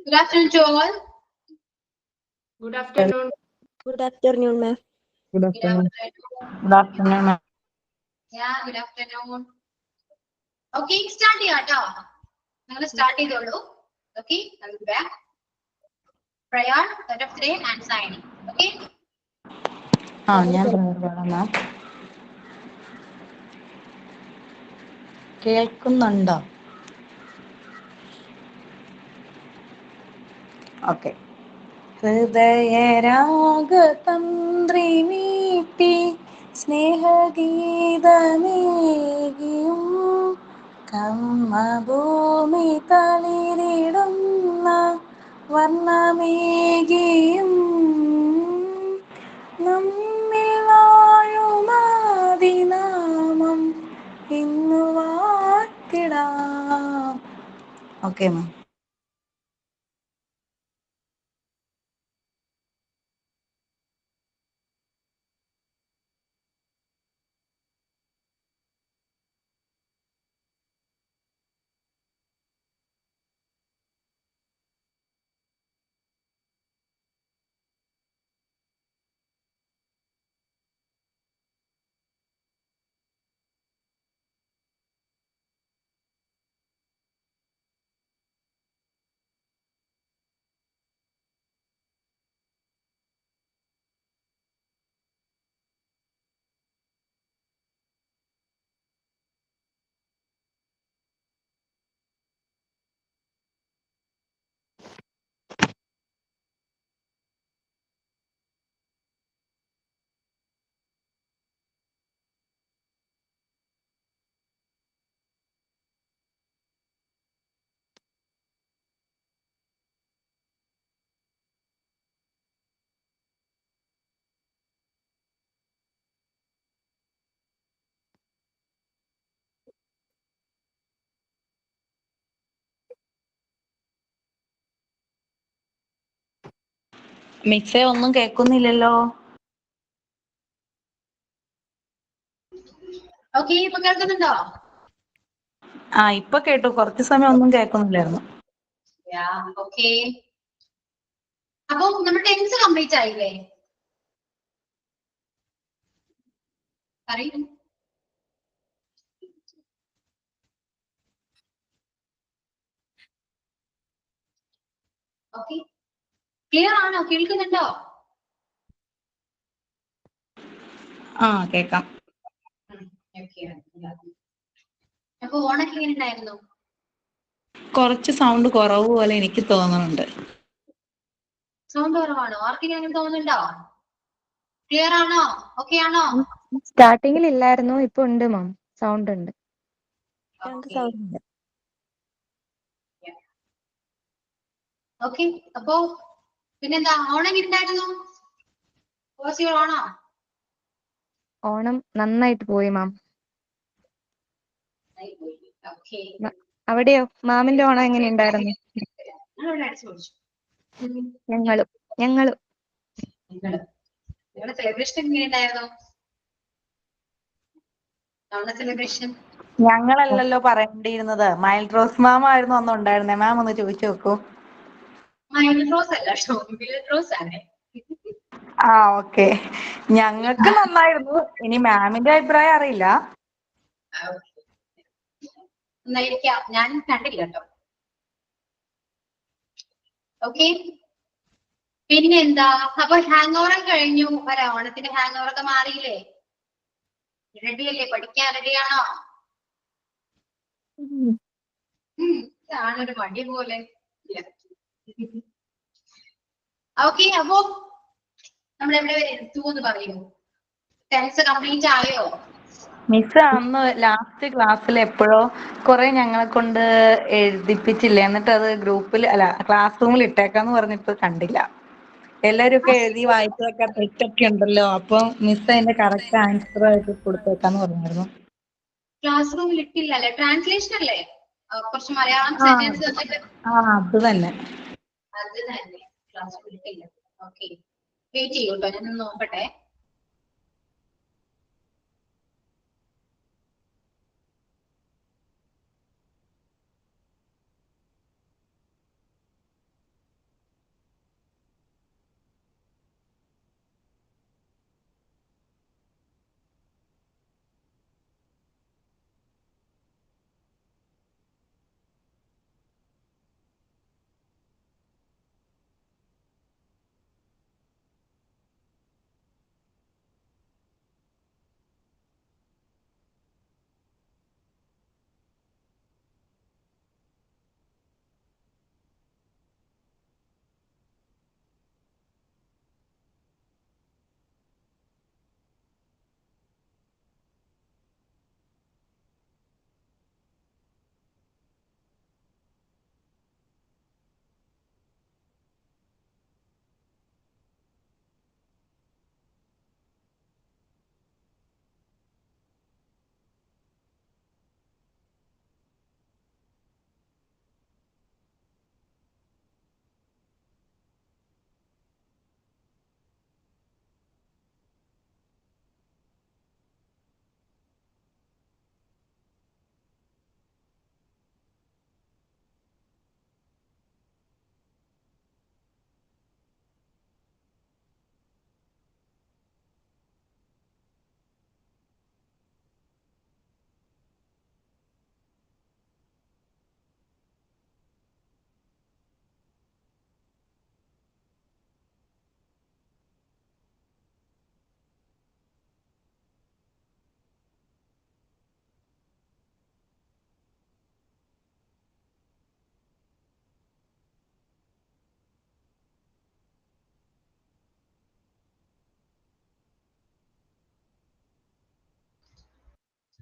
Good afternoon to all. Good afternoon. Good afternoon, ma'am. Good Good afternoon. afternoon. Good afternoon, ma'am. Yeah, good afternoon. Okay, start ചെയ്യാട്ടോ. നിങ്ങൾ start ചെയ്തോളൂ. Okay, I will be back. Prayer, that of today and signing. Okay. ഞാൻ പറയാം മാം. കേൾക്കുന്നുണ്ടോ? Okay. ഹൃദയരാഗതന്ത്രി മീട്ടി സ്നേഹഗീതമേകിയും കർമ്മഭൂമി തളിരിടുന്ന വർണ്ണമേകിയും നമ്മിൽ വാഴുമാതിനാമം ഇന്നു വാഴ്ത്തിടാം. Okay ma'am. മിക്സേ ഒന്നും കേൾക്കുന്നില്ലല്ലോ. Okay, ഇപ്പൊ കേൾക്കുന്നുണ്ടോ? ഇപ്പൊ കേട്ടു. കുറച്ചു സമയം ഒന്നും കേൾക്കുന്നില്ലായിരുന്നു. Yeah, okay. അപ്പൊ നമ്മുടെ ടെൻസ് കംപ്ലീറ്റ് ആയില്ലേ? പറയൂ. ഓക്കെ, ക്ലിയർ ആണോ? കേൾക്കുന്നുണ്ടോ? കേക്കാം. അപ്പൊ ഓണൊക്കെ എങ്ങനെ ഉണ്ടായിരുന്നു? കുറച്ച് സൗണ്ട് കുറവ് പോലെ എനിക്ക് തോന്നുന്നുണ്ട്. സൗണ്ട് കുറവാണോ? ആർക്കെങ്കിലും അങ്ങനെ തോന്നുന്നുണ്ടോ? ക്ലിയർ ആണോ? ഓക്കെ ആണോ? സ്റ്റാർട്ടിങ്ങിൽ ഇല്ലായിരുന്നു, ഇപ്പൊ ഉണ്ട് മാം. സൗണ്ട് ഉണ്ട്. സൗണ്ട് ഉണ്ട്. ഓക്കെ, അപ്പോ പിന്നെന്താ, ഓണം എങ്ങനെ ഉണ്ടായിരുന്നു? ഓണോ? ഓണം നന്നായിട്ട് പോയി മാം. അവിടെയോ? മാമിന്റെ ഓണം എങ്ങനെ ഉണ്ടായിരുന്നു? ഞങ്ങളും സെലിബ്രേഷൻ എങ്ങനെ ഉണ്ടായിരുന്നു? സെലിബ്രേഷൻ ഞങ്ങളല്ലല്ലോ പറയേണ്ടിയിരുന്നത്, മൈൽ റോസ് മാം ആയിരുന്നു അന്ന് ഉണ്ടായിരുന്നേ. മാം ഒന്ന് ചോദിച്ചു നോക്കൂ. റോസ് അല്ല, റോസ് ആണ്. ഓക്കെ. ഞങ്ങൾക്ക് നന്നായിരുന്നു. ഇനി മാമിന്റെ അഭിപ്രായം അറിയില്ല. നന്നായിരിക്കാം, ഞാൻ കണ്ടില്ല കേട്ടോ. ഓക്കെ, പിന്നെന്താ, അപ്പൊ ഹാങ് ഓവർ കഴിഞ്ഞു. ഓണത്തിന്റെ ഹാങ് ഓവർ ഒക്കെ മാറിയില്ലേ? റെഡിയല്ലേ? പഠിക്കാൻ റെഡിയാണോ? ആണൊരു മടി പോലെ. ഓക്കെ, അപ്പൊ നമ്മൾ എവിടെ വരെ എത്തും എന്ന് പറയൂ. ടെൻസ് കംപ്ലീറ്റ് ആയോ? മിസ് അന്ന് ലാസ്റ്റ് ക്ലാസ്സിൽ എപ്പോഴോ കുറെ ഞങ്ങളെ കൊണ്ട് എഴുതിപ്പിച്ചില്ലേ, എന്നിട്ട് അത് ഗ്രൂപ്പിൽ അല്ല ക്ലാസ് റൂമിൽ ഇട്ടേക്കാന്ന് പറഞ്ഞിട്ട് കണ്ടില്ല. എല്ലാരും ഒക്കെ എഴുതി വായിച്ചതൊക്കെ തെറ്റൊക്കെ ഉണ്ടല്ലോ. അപ്പൊ മിസ് അതിന്റെ കറക്റ്റ് ആൻസർ ആയിട്ട് കൊടുത്തേക്കാന്ന് പറഞ്ഞായിരുന്നു. ക്ലാസ് റൂമിൽ ഇട്ടില്ല അല്ലേ? ട്രാൻസ്ലേഷൻ അല്ലേ? കുറച്ച് മലയാളം സെന്റൻസ് തന്നിട്ട്. അത് തന്നെ ക്ലാസ് റൂമിൽ ഇട്ടില്ല. ഓക്കെ, വെയിറ്റ് ചെയ്യൂട്ടോ, ഞാൻ നോക്കട്ടെ.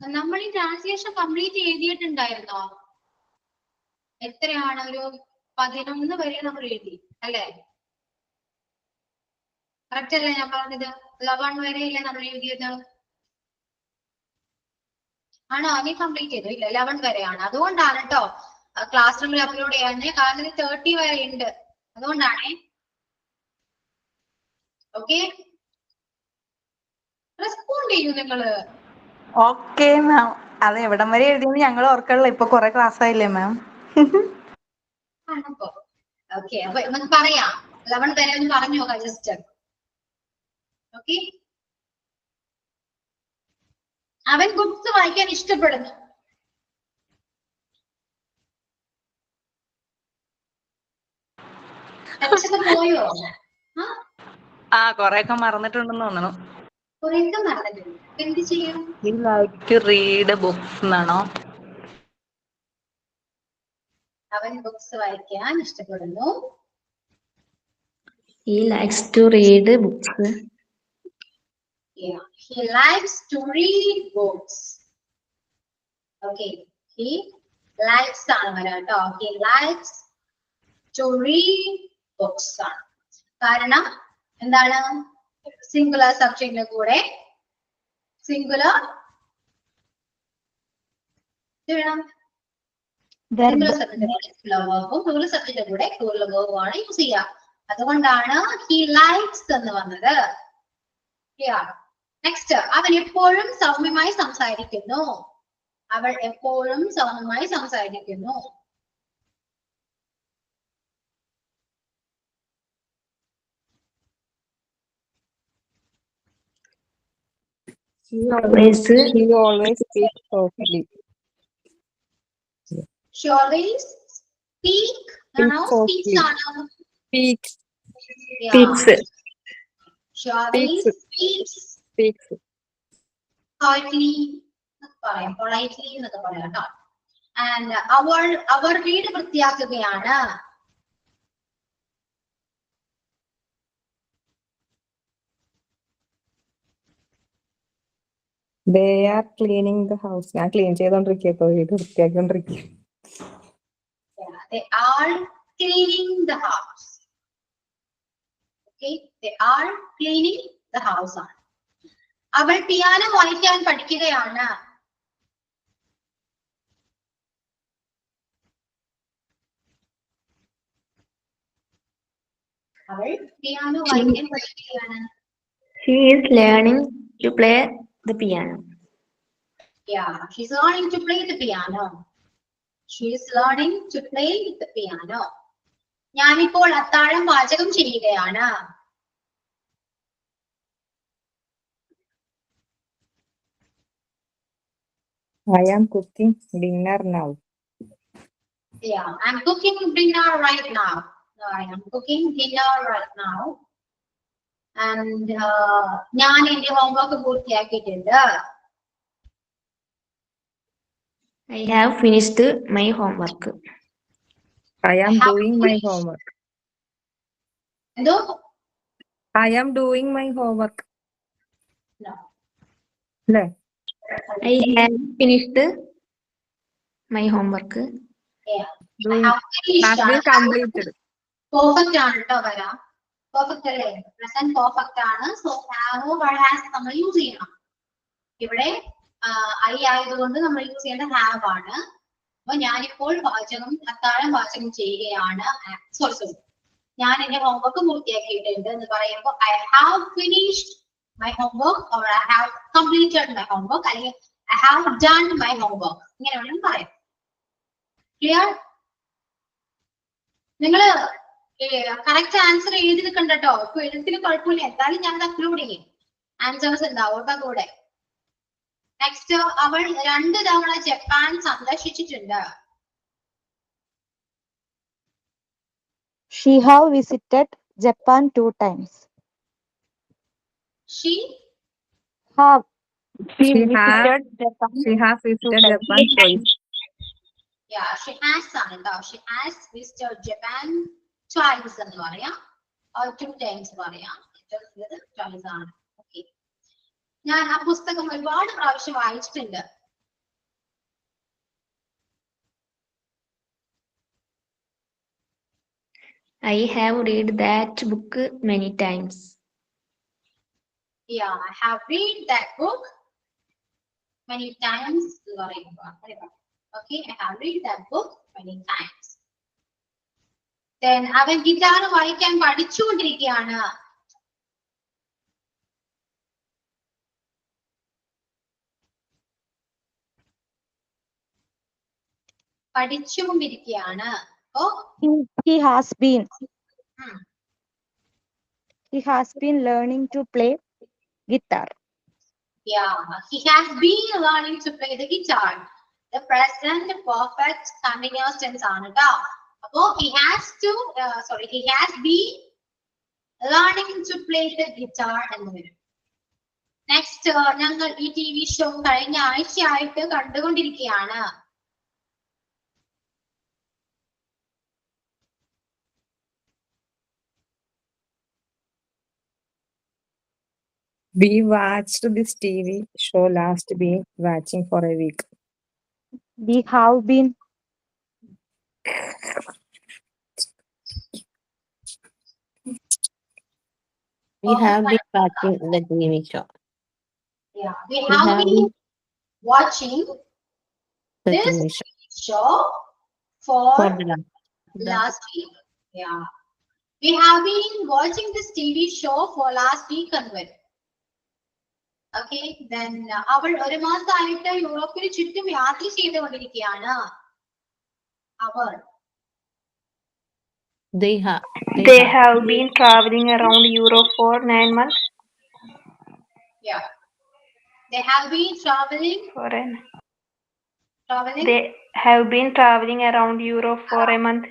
നമ്മൾ ഈ ട്രാൻസ്ലേഷൻ കംപ്ലീറ്റ് ചെയ്തിട്ടുണ്ടായിരുന്നോ? എത്രയാണ്? ഒരു 11 വരെ നമ്മൾ എഴുതി അല്ലേ? കറക്റ്റ് അല്ലേ ഞാൻ പറഞ്ഞത്? 11 വരെയല്ലേ നമ്മൾ എഴുതിയത്? ആണോ? നീ കംപ്ലീറ്റ് ചെയ്തു? ഇല്ല, 11 വരെയാണ്. അതുകൊണ്ടാണ് കേട്ടോ ക്ലാസ് റൂമിൽ അപ്ലോഡ് ചെയ്യാൻ. കാരണം ഇത് 30 വരെ ഉണ്ട്, അതുകൊണ്ടാണേ. ഓക്കെ, റെസ്പോണ്ട് ചെയ്യൂ നിങ്ങള്. Okay ma'am. അത് എവിടം വരെ എഴുതിയെന്ന് ഞങ്ങൾ ഓർക്കണില്ല. ഇപ്പൊ കുറെ ക്ലാസ് ആയില്ലേ മാം? ആണപ്പോ ഓക്കെ. അപ്പൊ നമുക്ക് പറയാം, 11 വരെ ഒന്ന് പറഞ്ഞു നോക്കാം ജസ്റ്റ്. ഓക്കെ, അവൻ ബുക്സ് വായിക്കാൻ ഇഷ്ടപ്പെടുന്നു. പോയോ? കൊറേയൊക്കെ മറന്നിട്ടുണ്ടെന്ന് തോന്നണു. കുറെയൊക്കെ നടന്നിട്ടുണ്ട്. എന്ത് ചെയ്യും? You like to read books എന്നാണോ? അവൻ ബുക്സ് വായിക്കാൻ ഇഷ്ടപ്പെടുന്നു. He likes to read books. Yeah, he likes to read books. Okay, he likes ആണ് വരാ കേട്ടോ. He likes to read books ആണ്. കാരണം എന്താണ്? സിംഗുലർ സബ്ജക്റ്റിന്റെ കൂടെ സിംഗുലർ വേണം. സിംഗുലർ സബ്ജക്റ്റിന്റെ കൂടെ പ്ലൂറൽ വെർബും ആണ് യൂസ് ചെയ്യുക. അതുകൊണ്ടാണ് he likes എന്ന് വന്നത്. നെക്സ്റ്റ്, അവൻ എപ്പോഴും സൗമ്യമായി സംസാരിക്കുന്നു. അവൾ എപ്പോഴും സൗമ്യമായി സംസാരിക്കുന്നു. She always speaks softly. She always speak. Speaks ആണോ? Speaks. speaks. She always speaks politely എന്നൊക്കെ പറയാം കേട്ടോ. ആൻഡ് അവർ വീട് വൃത്തിയാക്കുകയാണ്. They are cleaning the house. ഞാൻ ക്ലീൻ ചെയ്തോണ്ടിരിക്കുക, വീട് വൃത്തിയാക്കിക്കൊണ്ടിരിക്കുക. They are cleaning the house. Okay, they are cleaning the house. അവൾ piano വായിക്കാൻ പഠിക്കുകയാണ്. അവൾ പിയാനോ വായിക്കാൻ പഠിക്കുകയാണ്. She is learning to play the piano. Yeah, she's learning to play the piano. She is learning to play the piano. ഞാനിപ്പോൾ അത്താഴം പാചകം ചെയ്യുകയാണ്. I am cooking dinner now. Yeah, I'm cooking dinner right now. I am cooking dinner right now. And ഞാൻ എന്റെ homework പൂർത്തിയാക്കിയിട്ടുണ്ട്. I have finished my homework. I am doing my homework. എന്തോ? I am doing my homework. No. അല്ലേ? I have finished my homework. Yeah. Doing. I have finished. Has been completed. Perfect ആണ് കേട്ടോ വരാം. Perfect അല്ലേ? Present perfect ആണ്. So have or has നമ്മൾ use ചെയ്യണം. ഇവിടെ I ആയതുകൊണ്ട് നമ്മൾ യൂസ് ചെയ്യേണ്ട have ആണ്. അപ്പൊ ഞാനിപ്പോൾ അത്താഴം പാചകം ചെയ്യുകയാണ്. സോറി, ഞാൻ എന്റെ ഹോംവർക്ക് പൂർത്തിയാക്കിയിട്ടുണ്ട് എന്ന് പറയുമ്പോൾ I have finished my homework or I have completed my homework അല്ലെങ്കിൽ I have done my homework. ഇങ്ങനെ വേണം പറയാം. ക്ലിയർ? നിങ്ങള് കറക്റ്റ് ആൻസർ എഴുതിയിരിക്കണ്ട കേട്ടോ. ഇപ്പൊ എഴുത്തിന് കുഴപ്പമില്ല, എന്തായാലും ഞാൻ അപ്ലോഡ് ചെയ്യും. ആൻസേഴ്സ് ഉണ്ടാവും കൂടെ. നെക്സ്റ്റ്, അവൾ 2 തവണ Japan സന്ദർശിച്ചിട്ടുണ്ട്. She have visited Japan 2 times. She Have. She has visited Japan twice. Yeah, she has ആണ് കേട്ടോ. She has visited Japan twice എന്ന് പറയാം. or 2 times പറയാം. twice ആണ്. Okay. ഞാൻ ആ പുസ്തകം ഒരുപാട് പ്രാവശ്യം വായിച്ചിട്ടുണ്ട്. I have read that book many times. Yeah, I have read that book many times എന്ന് പറയുക. Okay, I have read that book many times. Then അവൻ ഗിറ്റാർ വായിക്കാൻ പഠിച്ചുകൊണ്ടിരിക്കുകയാണ്. പഠിച്ചുകൊണ്ടിരിക്കുകയാണ്. Oh, He has been. hmm. He has been learning to play guitar. Yeah, he has been learning to play the guitar. The present perfect continuous tense ആണ് ട്ടോ. അപ്പോ he has been learning to play the guitar എന്ന് വരും. Next ഞങ്ങൾ ഈ TV show കഴിഞ്ഞ ആഴ്ചയായിട്ട് കണ്ടുകൊണ്ടിരിക്കുകയാണ്. We watched this TV show last week, watching for a week. We have been. We have been watching the TV show. Yeah, we We have have been watching The this TV show show for for the last week. Yeah. We have been watching this TV show for last week and well. Okay, then അവൾ ഒരു മാസമായിട്ട് യൂറോപ്പിന് ചുറ്റും യാത്ര ചെയ്തുകൊണ്ടിരിക്കുകയാണ്. അവർ They have. They have been traveling around Europe for 9 months. yeah. They have been traveling. They have been traveling around Europe for a month.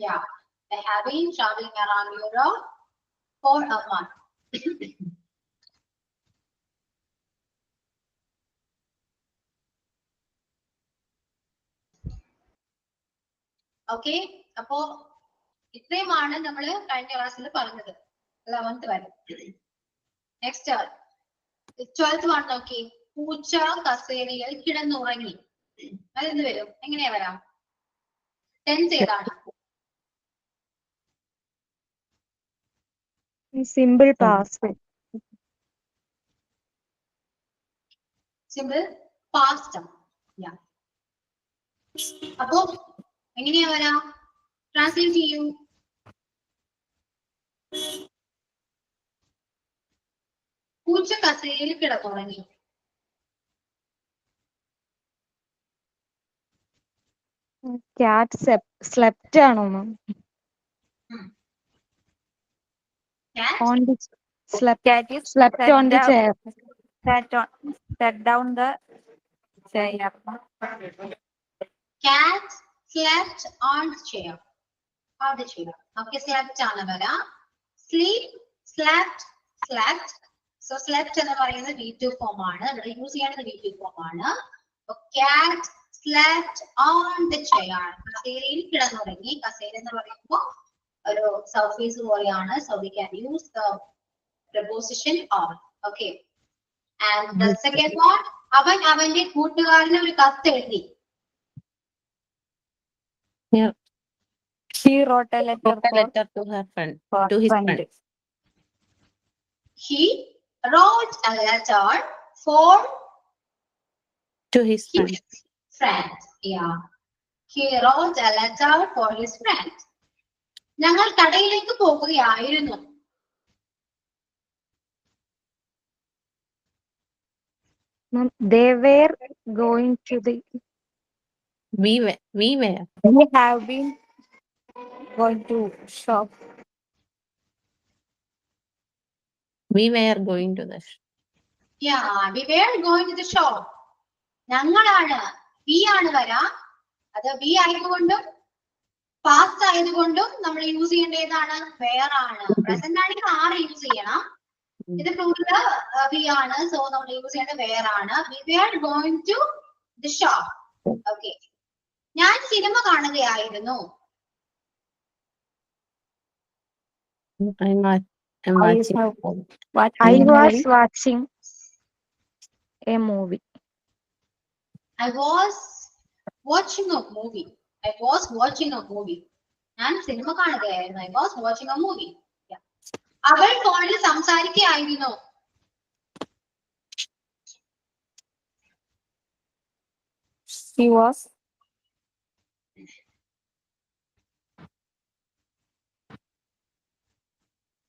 Yeah. They have been traveling around Europe for a month. Okay, അപ്പോ ഇത്രയുമാണ് നമ്മൾ കഴിഞ്ഞ ക്ലാസ്സിൽ പറഞ്ഞത് 11th വരെ. Next 12th one നോക്കി. പൂച്ച കസേരയിൽ കിടന്നുറങ്ങി. അതെന്ത് വരും? എങ്ങനെയാ വരാം? ടെൻസ് ഏതാണ്? Simple past. Simple past. അപ്പോ എങ്ങനെയാ വരാം? ട്രാൻസ്ലേറ്റ് ചെയ്യൂ. പൂച്ച കസേരയിൽ കിടന്നുറങ്ങി. Cat slept ആണോ മാം? Cat On the slept. Cat is Slept sat on the down- chair. Sat down the chair. cat slept on the chair. On the chair. Okay, slept ആണ് വരാ. Sleep, slept, slept. So slept എന്ന് പറയുന്നത് V2 form ആണ്. നമ്മൾ use ചെയ്യുന്നത് V2 form ആണ്. Cat slept on the chair. കസേരയിൽ കിടന്നുറങ്ങി. കസേര എന്ന് പറയുമ്പോൾ ഒരു സർഫേസ് പോലെയാണ്. So we can use the preposition on. Okay. And the second one, അവൻ അവന്റെ കൂട്ടുകാരന് ഒരു കത്ത് എഴുതി. He wrote a letter wrote a letter to her friend, for to his friend. friend. He wrote a letter for To his friend. his friend. Yeah. He wrote a letter for his friend. ഞങ്ങൾ കടയിലേക്ക് പോകുകയായിരുന്നു. Ma'am, they were going to the. We were. We have been going to shop. We were going to the. Yeah, we were going to the shop. ഞങ്ങളാണ്. We ആണ് വരാ. അത് we ആയതുകൊണ്ടും past ആയതുകൊണ്ടും നമ്മൾ യൂസ് ചെയ്യേണ്ട ഏതാണ്? Were ആണ്. Present ആണെങ്കിൽ are യൂസ് ചെയ്യണം. ഇത് plural we ആണ്. So നമ്മൾ യൂസ് ചെയ്യേണ്ടത് were ആണ്. We were going to the shop. Okay. ഞാൻ cinema കാണുകയായിരുന്നു. I'm watching. I was watching a movie. I was watching a movie. I was watching a movie. ഞാൻ cinema കാണുകയായിരുന്നു. I was watching a movie. Yeah. അവൾ ഫോണിൽ സംസാരിക്കുകയായിരുന്നു. She was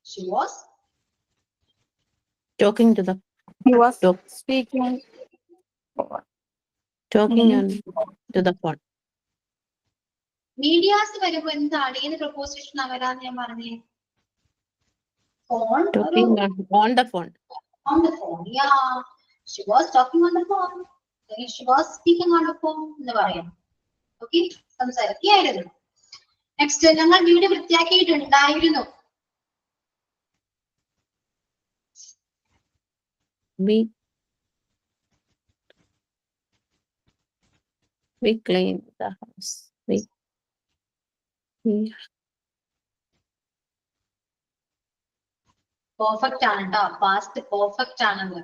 She was Talking to the talk, speaking. talking on to the phone. Medias വരുമ്പോ എന്താണ് ഏത് preposition വരാന്ന് ഞാൻ പറഞ്ഞേ? Phone Talking on the phone. on the phone. Yeah. She was talking on the phone. She was speaking on the phone എന്ന് പറയാം. Okay, സംസാരിക്കുകയായിരുന്നു. Next, ഞങ്ങൾ വീട് വൃത്തിയാക്കിയിട്ടുണ്ടായിരുന്നു. We cleaned the house. We perfect ആണ് കേട്ടോ, പാസ്റ്റ് പെർഫെക്റ്റ് ആണത്.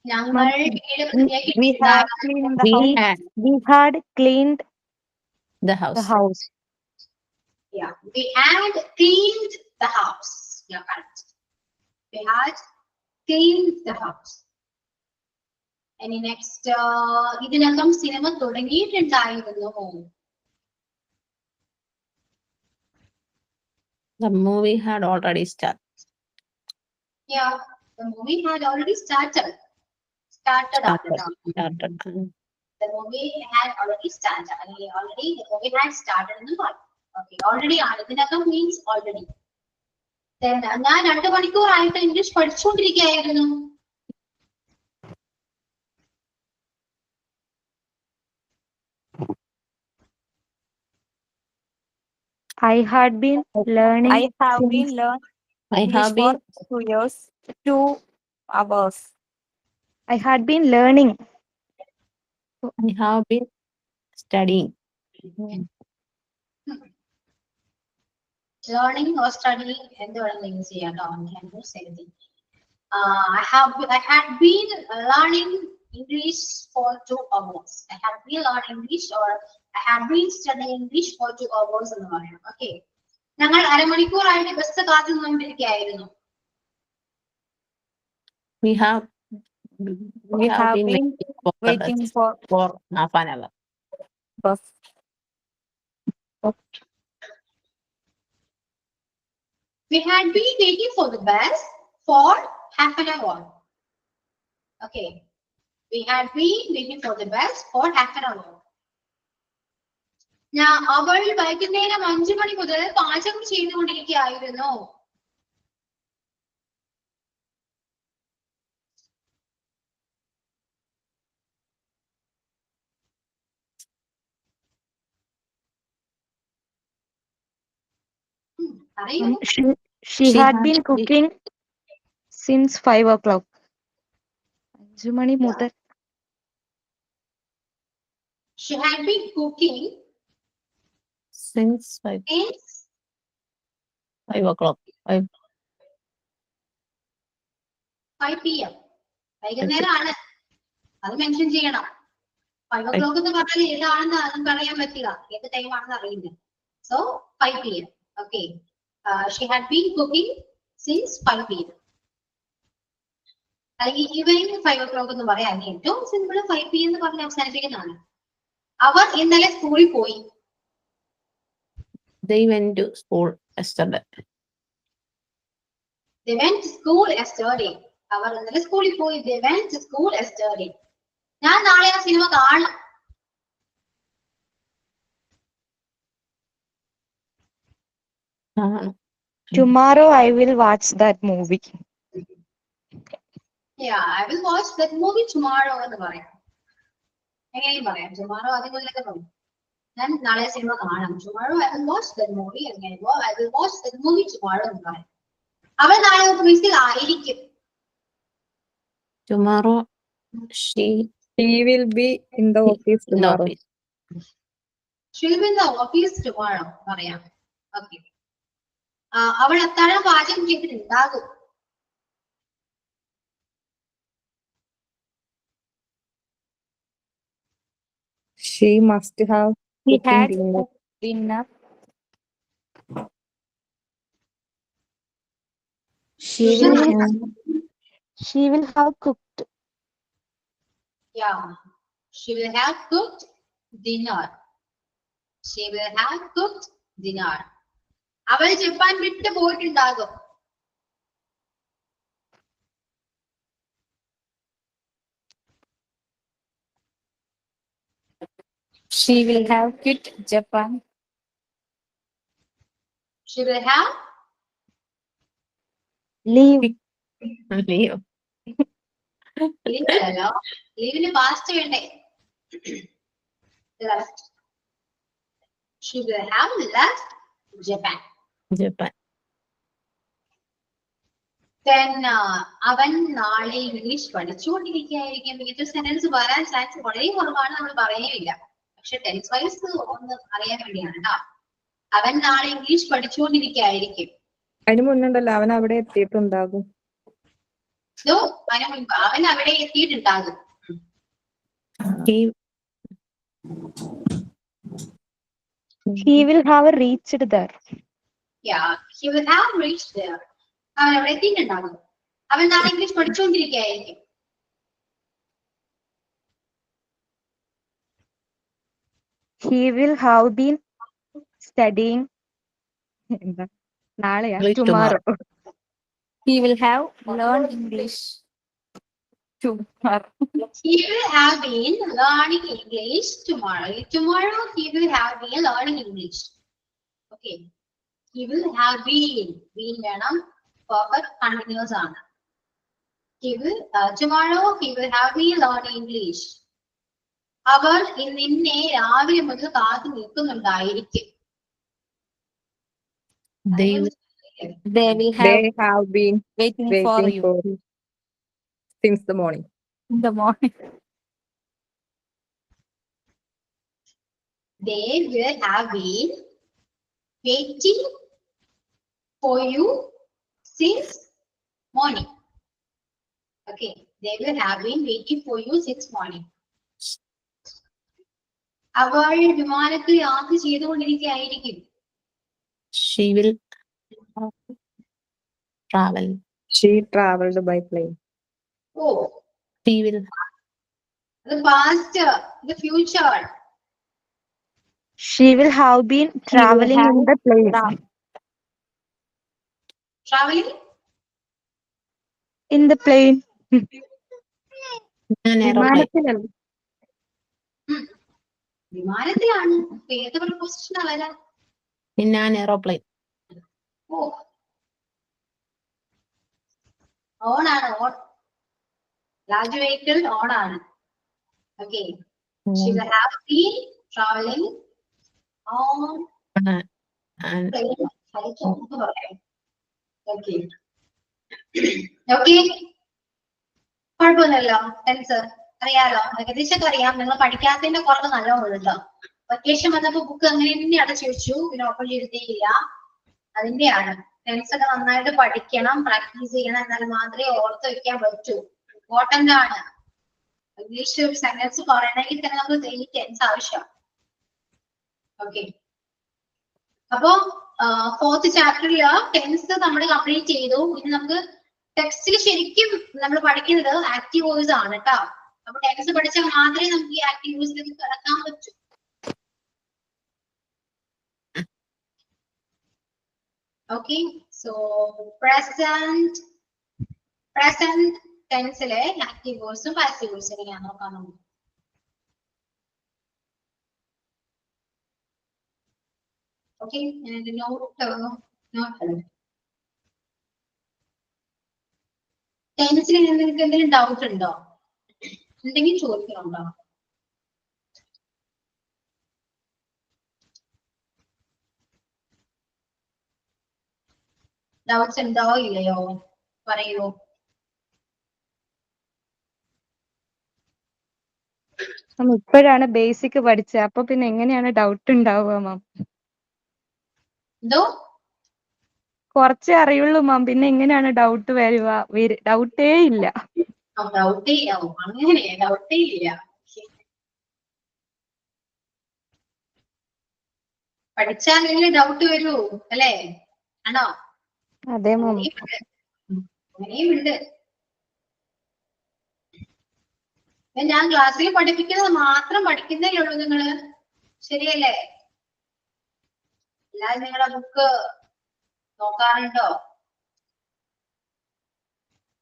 ഞങ്ങൾ വീട് വൃത്തിയാക്കിയിട്ടുണ്ടായിരുന്നു. We had cleaned the house. the house. Yeah, we had cleaned the house. Yeah, correct. We had cleaned the house. ഇനി നെക്സ്റ്റ്, ഇതിനകം cinema തുടങ്ങിയിട്ടുണ്ടായിരുന്നു. The movie had already started. Yeah, the movie had already started. Started. The movie had already started. Already the movie had started എന്ന് പറയും. Okay, already ആണ്. ഇതിനകം means already. Then ഞാൻ 2 മണിക്കൂറായിട്ട് English പഠിച്ചുകൊണ്ടിരിക്കുകയായിരുന്നു. I had been learning. I have since- been learning I English have been for 2 years, 2 hours. I had been learning. I have been studying. Learning or studying എന്ത് വേണമെങ്കിലും use ചെയ്യാം കേട്ടോ. Can use anything. I had been learning English for 2 hours. I had been learning English or I had been studying English for 2 hours എന്ന് പറയാം. Okay. ഞങ്ങൾ അരമണിക്കൂറായിട്ട് bus കാത്തു നിന്നുകൊണ്ടിരിക്കുകയായിരുന്നു. We have been waiting for half an hour. bus. We had been waiting for the bus for half an hour. Okay. We had been waiting for the bus for half an hour. അവൾ വൈകുന്നേരം 5 മണി മുതൽ പാചകം ചെയ്തുകൊണ്ടിരിക്കുകയായിരുന്നു. പറയൂ. She had been cooking since 5 o'clock. 5 മണി മുതൽ. She had been cooking Since 5 o'clock. 5 p.m. വൈകുന്നേരമാണ്, അത് mention ചെയ്യണം. 5 o'clock എന്ന് പറഞ്ഞാൽ ഏതാണെന്ന് അതും പറയാൻ പറ്റില്ല, ഏത് ടൈം ആണെന്ന് അറിയില്ല. So 5 p.m. Okay. She had been cooking since 5 p.m. അല്ലെങ്കിൽ ഈവനിങ് 5 o'clock എന്ന് പറയാം. ഏറ്റവും സിമ്പിൾ 5 p.m. എന്ന് പറഞ്ഞ് അവസാനിപ്പിക്കുന്നതാണ്. അവർ ഇന്നലെ സ്കൂളിൽ പോയി. They went to school yesterday. They went to school yesterday. അവർ ഇന്നലെ സ്കൂളിൽ പോയി. They went to school yesterday. ഞാൻ നാളെ ആ സിനിമ കാണും. Tomorrow I will watch that movie. Yeah, I will watch that movie tomorrow എന്ന് പറയാം. എങ്ങനെയും പറയാം. Tomorrow അതുപോലെയൊക്കെ പറയും. ഞാൻ നാളെ സിനിമ കാണാം. Tomorrow I will watch that movie. അങ്ങനെ I will watch that movie tomorrow എന്ന് പറയാം. അവൾ നാളെ ഓഫീസിൽ ആയിരിക്കും. Tomorrow she will be in the office in the tomorrow. office. She will be in the office tomorrow പറയാം. Okay. അവൾ അത്താഴം പാചകം ചെയ്തിട്ടുണ്ടാകും. She must have He cooking had dinner. cooked dinner. She She will will have she will have cooked. Yeah. She will have cooked dinner. She will have cooked dinner. അവൾ Japan വിട്ട് പോയിട്ടുണ്ടാകും. She will have quit Japan. She will have Leave. leave. Leave അല്ലോ. ലീവിന് past വേണ്ടേ? Left. She will have left Japan. Japan. Then അവൻ നാളെ English പഠിച്ചുകൊണ്ടിരിക്കുകയായിരിക്കും. ഇങ്ങനത്തെ sentence വരാൻ chance വളരെ കുറവാണ്, നമ്മൾ പറയുകയില്ല. പക്ഷെ ടെൻസ് വൈസ് ഒന്ന് അറിയാൻ വേണ്ടിയാണ് കേട്ടോ. അവൻ നാളെ ഇംഗ്ലീഷ് പഠിച്ചുകൊണ്ടിരിക്കുകയായിരിക്കും. അതിന് മുന്നുണ്ടല്ലോ അവൻ അവിടെ എത്തിയിട്ടുണ്ടാകും. No, അതിന് മുൻപ് അവൻ അവിടെ എത്തിയിട്ടുണ്ടാകും. He will have reached there. Yeah, he will have reached there. അവൻ അവിടെ എത്തിയിട്ടുണ്ടാകും. അവൻ നാളെ ഇംഗ്ലീഷ് പഠിച്ചുകൊണ്ടിരിക്കുകയായിരിക്കും. He will have been studying. നാളെയാ? Tomorrow. He will have learned English tomorrow. He will have been learning English tomorrow. Tomorrow he will have been learning English. Okay. He will have been. Been വേണം. Perfect continuous ആണ്. He will tomorrow he will have been learning English. അവൾ നിന്നെ രാവിലെ മുതൽ കാത്തു നിൽക്കുന്നുണ്ടായിരിക്കും. They will They will They have have been waiting for waiting you for you since the morning. in the morning. They will have been waiting for you since morning. Okay, they will have been waiting for you since morning. അവൾ വിമാനത്തിൽ യാത്ര ചെയ്തുകൊണ്ടിരിക്കുകയായിരിക്കും. she will travel. She traveled by plane. Oh, She will the past, the future. She will have been traveling in the plane. Traveling In the plane. an aeroplane. വിമാനത്തിലല്ല. വിമാനത്തിലാണ്. ഏത് proposition അല്ല. In an aeroplane. Oh, on ആണ്. On large vehicle on ആണ്. Okay. She will have been traveling on And plane. Okay. Okay. കുഴപ്പമൊന്നുമില്ലല്ലോ. Tense അറിയാലോ, ഏകദേശം അറിയാം. നിങ്ങൾ പഠിക്കാത്തതിന്റെ കുറവ് നല്ലോണം കേട്ടോ. വെക്കേഷൻ വന്നപ്പോ ബുക്ക് അങ്ങനെ തന്നെ അടച്ചു വെച്ചു, പിന്നെ ഓപ്പൺ ചെയ്തിട്ടേയില്ല. അതിന്റെയാണ്. ടെൻസ് ഒക്കെ നന്നായിട്ട് പഠിക്കണം, പ്രാക്ടീസ് ചെയ്യണം, എന്നാൽ മാത്രമേ ഓർത്ത് വെക്കാൻ പറ്റൂ. ഇമ്പോർട്ടന്റ് ആണ്. ഇംഗ്ലീഷ് ഒരു സെന്റൻസ് പറയണമെങ്കിൽ തന്നെ നമുക്ക് ഈ ടെൻസ് ആവശ്യമാണ്. ഓക്കെ. അപ്പോ ഫോർത്ത് ചാപ്റ്ററിൽ ടെൻസ് നമ്മൾ കംപ്ലീറ്റ് ചെയ്തു. ഇനി നമുക്ക് ടെക്സ്റ്റിൽ ശരിക്കും നമ്മൾ പഠിക്കുന്നത് ആക്റ്റീവ് വോയിസ് ആണ് കേട്ടോ. അപ്പൊ ടെക്സ്റ്റ് പഠിച്ചാൽ മാത്രമേ നമുക്ക് ഈ ആക്റ്റീവ് വോയിസിലേക്ക് കടക്കാൻ പറ്റൂ. ഓക്കെ. സോ പ്രസന്റ് ടെൻസിലെ ആക്റ്റീവ് വോയിസും പാസീവ് വോയിസും എങ്ങനെയാണെന്ന് നോക്കാം നമുക്ക്. ഓക്കെ. ടെൻസിൽ നിങ്ങൾക്ക് എന്തെങ്കിലും ഡൗട്ട് ഉണ്ടോ? എന്തെങ്കിലും ചോദിക്കണുണ്ടോ? ഡൗട്ട്സ് ഉണ്ടോ ഇല്ലയോ? പറയൂ. ഇപ്പോഴാണ് ബേസിക് പഠിച്ചത്, അപ്പൊ പിന്നെ എങ്ങനെയാണ് ഡൗട്ട് ഉണ്ടാവുക മാം? എന്തോ? കുറച്ചേ അറിയുള്ളൂ മാം, പിന്നെ എങ്ങനെയാണ് ഡൗട്ട് വരുക? ഡൗട്ടേ ഇല്ല. ഡൗട്ടേ ഇല്ല. അങ്ങനെ ഡൗട്ടേ ഇല്ല. പഠിച്ചാലെങ്കിലും ഡൗട്ട് വരൂ അല്ലേ? ആണോ? അതെ മാം. അങ്ങനെയുമുണ്ട്. ഞാൻ ക്ലാസ്സിൽ പഠിപ്പിക്കുന്നത് മാത്രം പഠിക്കുന്നേ ഉള്ളൂ നിങ്ങള്, ശരിയല്ലേ? അല്ലാതെ നിങ്ങളെ ബുക്ക് നോക്കാറുണ്ടോ?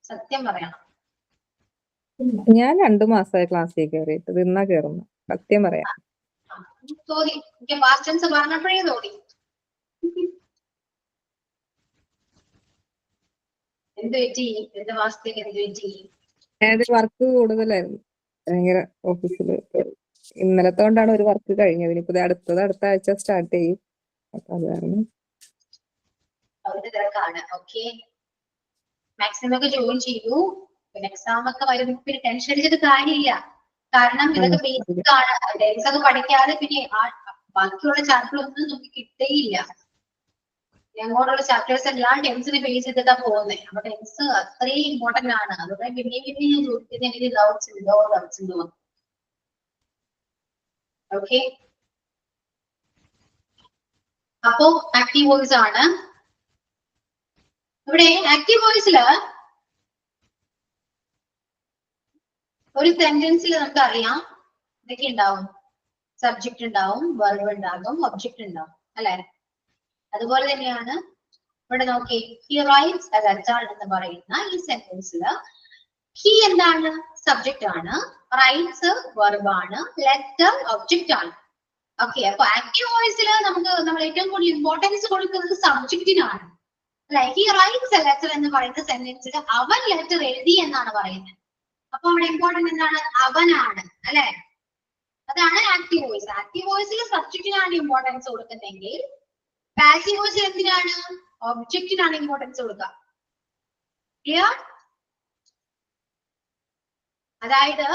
സത്യം പറയണം. ഞാൻ 2 മാസമായി ക്ലാസ്സിൽ കയറിയിട്ട്, ഇത് ഇന്നാ കയറുന്നു, സത്യം പറയാം. തോന്നി, എനിക്ക് പാസ്റ്റ് ടെൻസ് പറഞ്ഞപ്പോഴേ തോന്നി. എന്ത് പറ്റി? 2 മാസത്തേക്ക് എന്ത് പറ്റി? വർക്ക് കൂടുതലായിരുന്നു ഭയങ്കര ഓഫീസില്. ഇന്നലത്തെ കൊണ്ടാണ് ഒരു വർക്ക് കഴിഞ്ഞത്. ഇനിയിപ്പോ അടുത്ത ആഴ്ച സ്റ്റാർട്ട് ചെയ്യും. അപ്പൊ അത് കാരണം അവരുടെ തിരക്കാണ്. ഓക്കെ, മാക്സിമം ഒക്കെ ജോയിൻ ചെയ്യൂ. പിന്നെ എക്സാം ഒക്കെ വരുമ്പോൾ പിന്നെ ടെൻഷൻ അടിച്ചിട്ട് കാര്യമില്ല. കാരണം ഇതൊക്കെ ബേസിക് ആണ്. ടെൻസ് ഒക്കെ പഠിക്കാതെ പിന്നെ ബാക്കിയുള്ള ചാപ്റ്റർ ഒന്നും നമുക്ക് കിട്ടേയില്ല. ഞങ്ങളോടുള്ള ചാപ്റ്റേഴ്സ് എല്ലാം ടെൻസിനെ ബേസ് ചെയ്തിട്ടാ പോകുന്നത്. അപ്പൊ ടെൻസ് അത്രയും ഇമ്പോർട്ടന്റ് ആണ്. അതുകൊണ്ട് പിന്നെയും ഞാൻ ചോദിക്കുന്നത് എനിക്ക് ഡൗട്ട്സ് ഉണ്ടോ. ഓക്കെ, അപ്പോ ആക്റ്റീവ് വോയിസ് ആണ്. ഇവിടെ ആക്റ്റീവ് വോയിസില് ഒരു സെന്റൻസിൽ നമുക്ക് അറിയാം ഇതൊക്കെ ഉണ്ടാവും. സബ്ജക്ട് ഉണ്ടാവും, വെർബ് ഉണ്ടാകും, ഒബ്ജക്ട് ഉണ്ടാവും, അല്ലെ? അതുപോലെ തന്നെയാണ് ഇവിടെ നോക്കി, ഹി റൈറ്റ്സ് എ ലെറ്റർ എന്ന് പറയുന്ന ഈ സെന്റൻസിൽ ഹി എന്താണ്? സബ്ജക്ട് ആണ്. റൈറ്റ്സ് വെർബ് ആണ്. ലെറ്റർ ഒബ്ജക്ട് ആണ്. ഓക്കെ, അപ്പൊ ആക്റ്റീവ് വോയിസിൽ നമ്മൾ ഏറ്റവും കൂടുതൽ ഇമ്പോർട്ടൻസ് കൊടുക്കുന്നത് സബ്ജക്റ്റിനാണ്, അല്ലെ? ഹി റൈറ്റ്സ് എ ലെറ്റർ എന്ന് പറയുന്ന സെന്റൻസിൽ അവൻ ലെറ്റർ എഴുതി എന്നാണ് പറയുന്നത്. അപ്പൊ അവിടെ ഇമ്പോർട്ടന്റ് എന്താണ്? അവനാണ്, അല്ലെ? അതാണ് ആക്റ്റീവ് വോയിസ്. ആക്റ്റീവ് വോയിസിൽ സബ്ജക്റ്റിനാണ് ഇമ്പോർട്ടൻസ് കൊടുക്കുന്നെങ്കിൽ പാസീവ് വോയിസിൽ എന്തിനാണ്? ഒബ്ജക്റ്റിനാണ് ഇമ്പോർട്ടൻസ് കൊടുക്കുക. ക്ലിയർ? അതായത്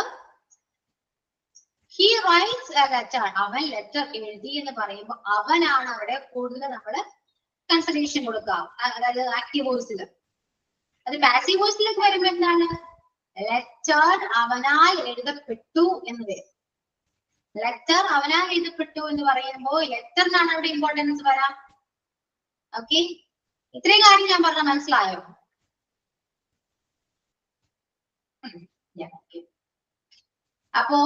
ഹി റൈറ്റ്സ് എ ലെറ്റർ, അവൻ ലെറ്റർ എഴുതി എന്ന് പറയുമ്പോൾ അവനാണ് അവിടെ കൂടുതൽ നമ്മള് കൺസിഡറേഷൻ കൊടുക്കുക. അതായത് ആക്റ്റീവ് വോയിസിൽ. അത് പാസീവ് വോയിസിലേക്ക് വരുമ്പോ എന്താണ്? ലെറ്റർ അവനാൽ എഴുതപ്പെട്ടു എന്ന് വരും. ലെറ്റർ അവനാൽ എഴുതപ്പെട്ടു എന്ന് പറയുമ്പോൾ ലെറ്ററിനാണ് അവിടെ ഇമ്പോർട്ടൻസ് വരാം. ഓക്കെ, ഇത്രയും കാര്യം ഞാൻ പറഞ്ഞ മനസ്സിലായോ? അപ്പോ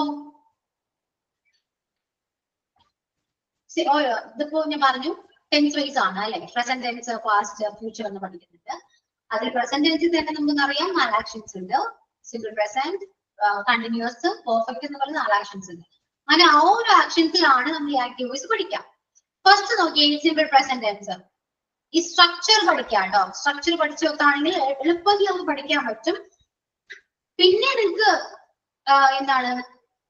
ഇതിപ്പോ ഞാൻ പറഞ്ഞു ടെൻസ് വൈസ് ആണ്, അല്ലെ? പ്രസന്റ് ടെൻസ്, പാസ്റ്റ്, ഫ്യൂച്ചർ എന്ന് പഠിക്കുന്നുണ്ട്. അതിൽ പ്രസന്റ് ടെൻസിൽ തന്നെ നമുക്ക് അറിയാം 4 ആക്ഷൻസ് ഉണ്ട്. സിമ്പിൾ പ്രസന്റ്, കണ്ടിന്യൂസ്, പെർഫെക്റ്റ് എന്ന് പറയുന്ന 4 ആക്ഷൻസ് ഉണ്ട്. അങ്ങനെ ആ ഒരു ആക്ഷൻസിലാണ് നമ്മൾ ഈ ആക്റ്റീവ് വോയിസ് പഠിക്കാം. ഫസ്റ്റ് നോക്കിയേ, സിമ്പിൾ പ്രസന്റ് ടെൻസ്. ഈ സ്ട്രക്ചർ പഠിക്കാം കേട്ടോ. സ്ട്രക്ചർ പഠിച്ചു വെക്കുകയാണെങ്കിൽ എളുപ്പത്തിൽ നമുക്ക് പഠിക്കാൻ പറ്റും. പിന്നെ നിങ്ങൾക്ക് എന്താണ്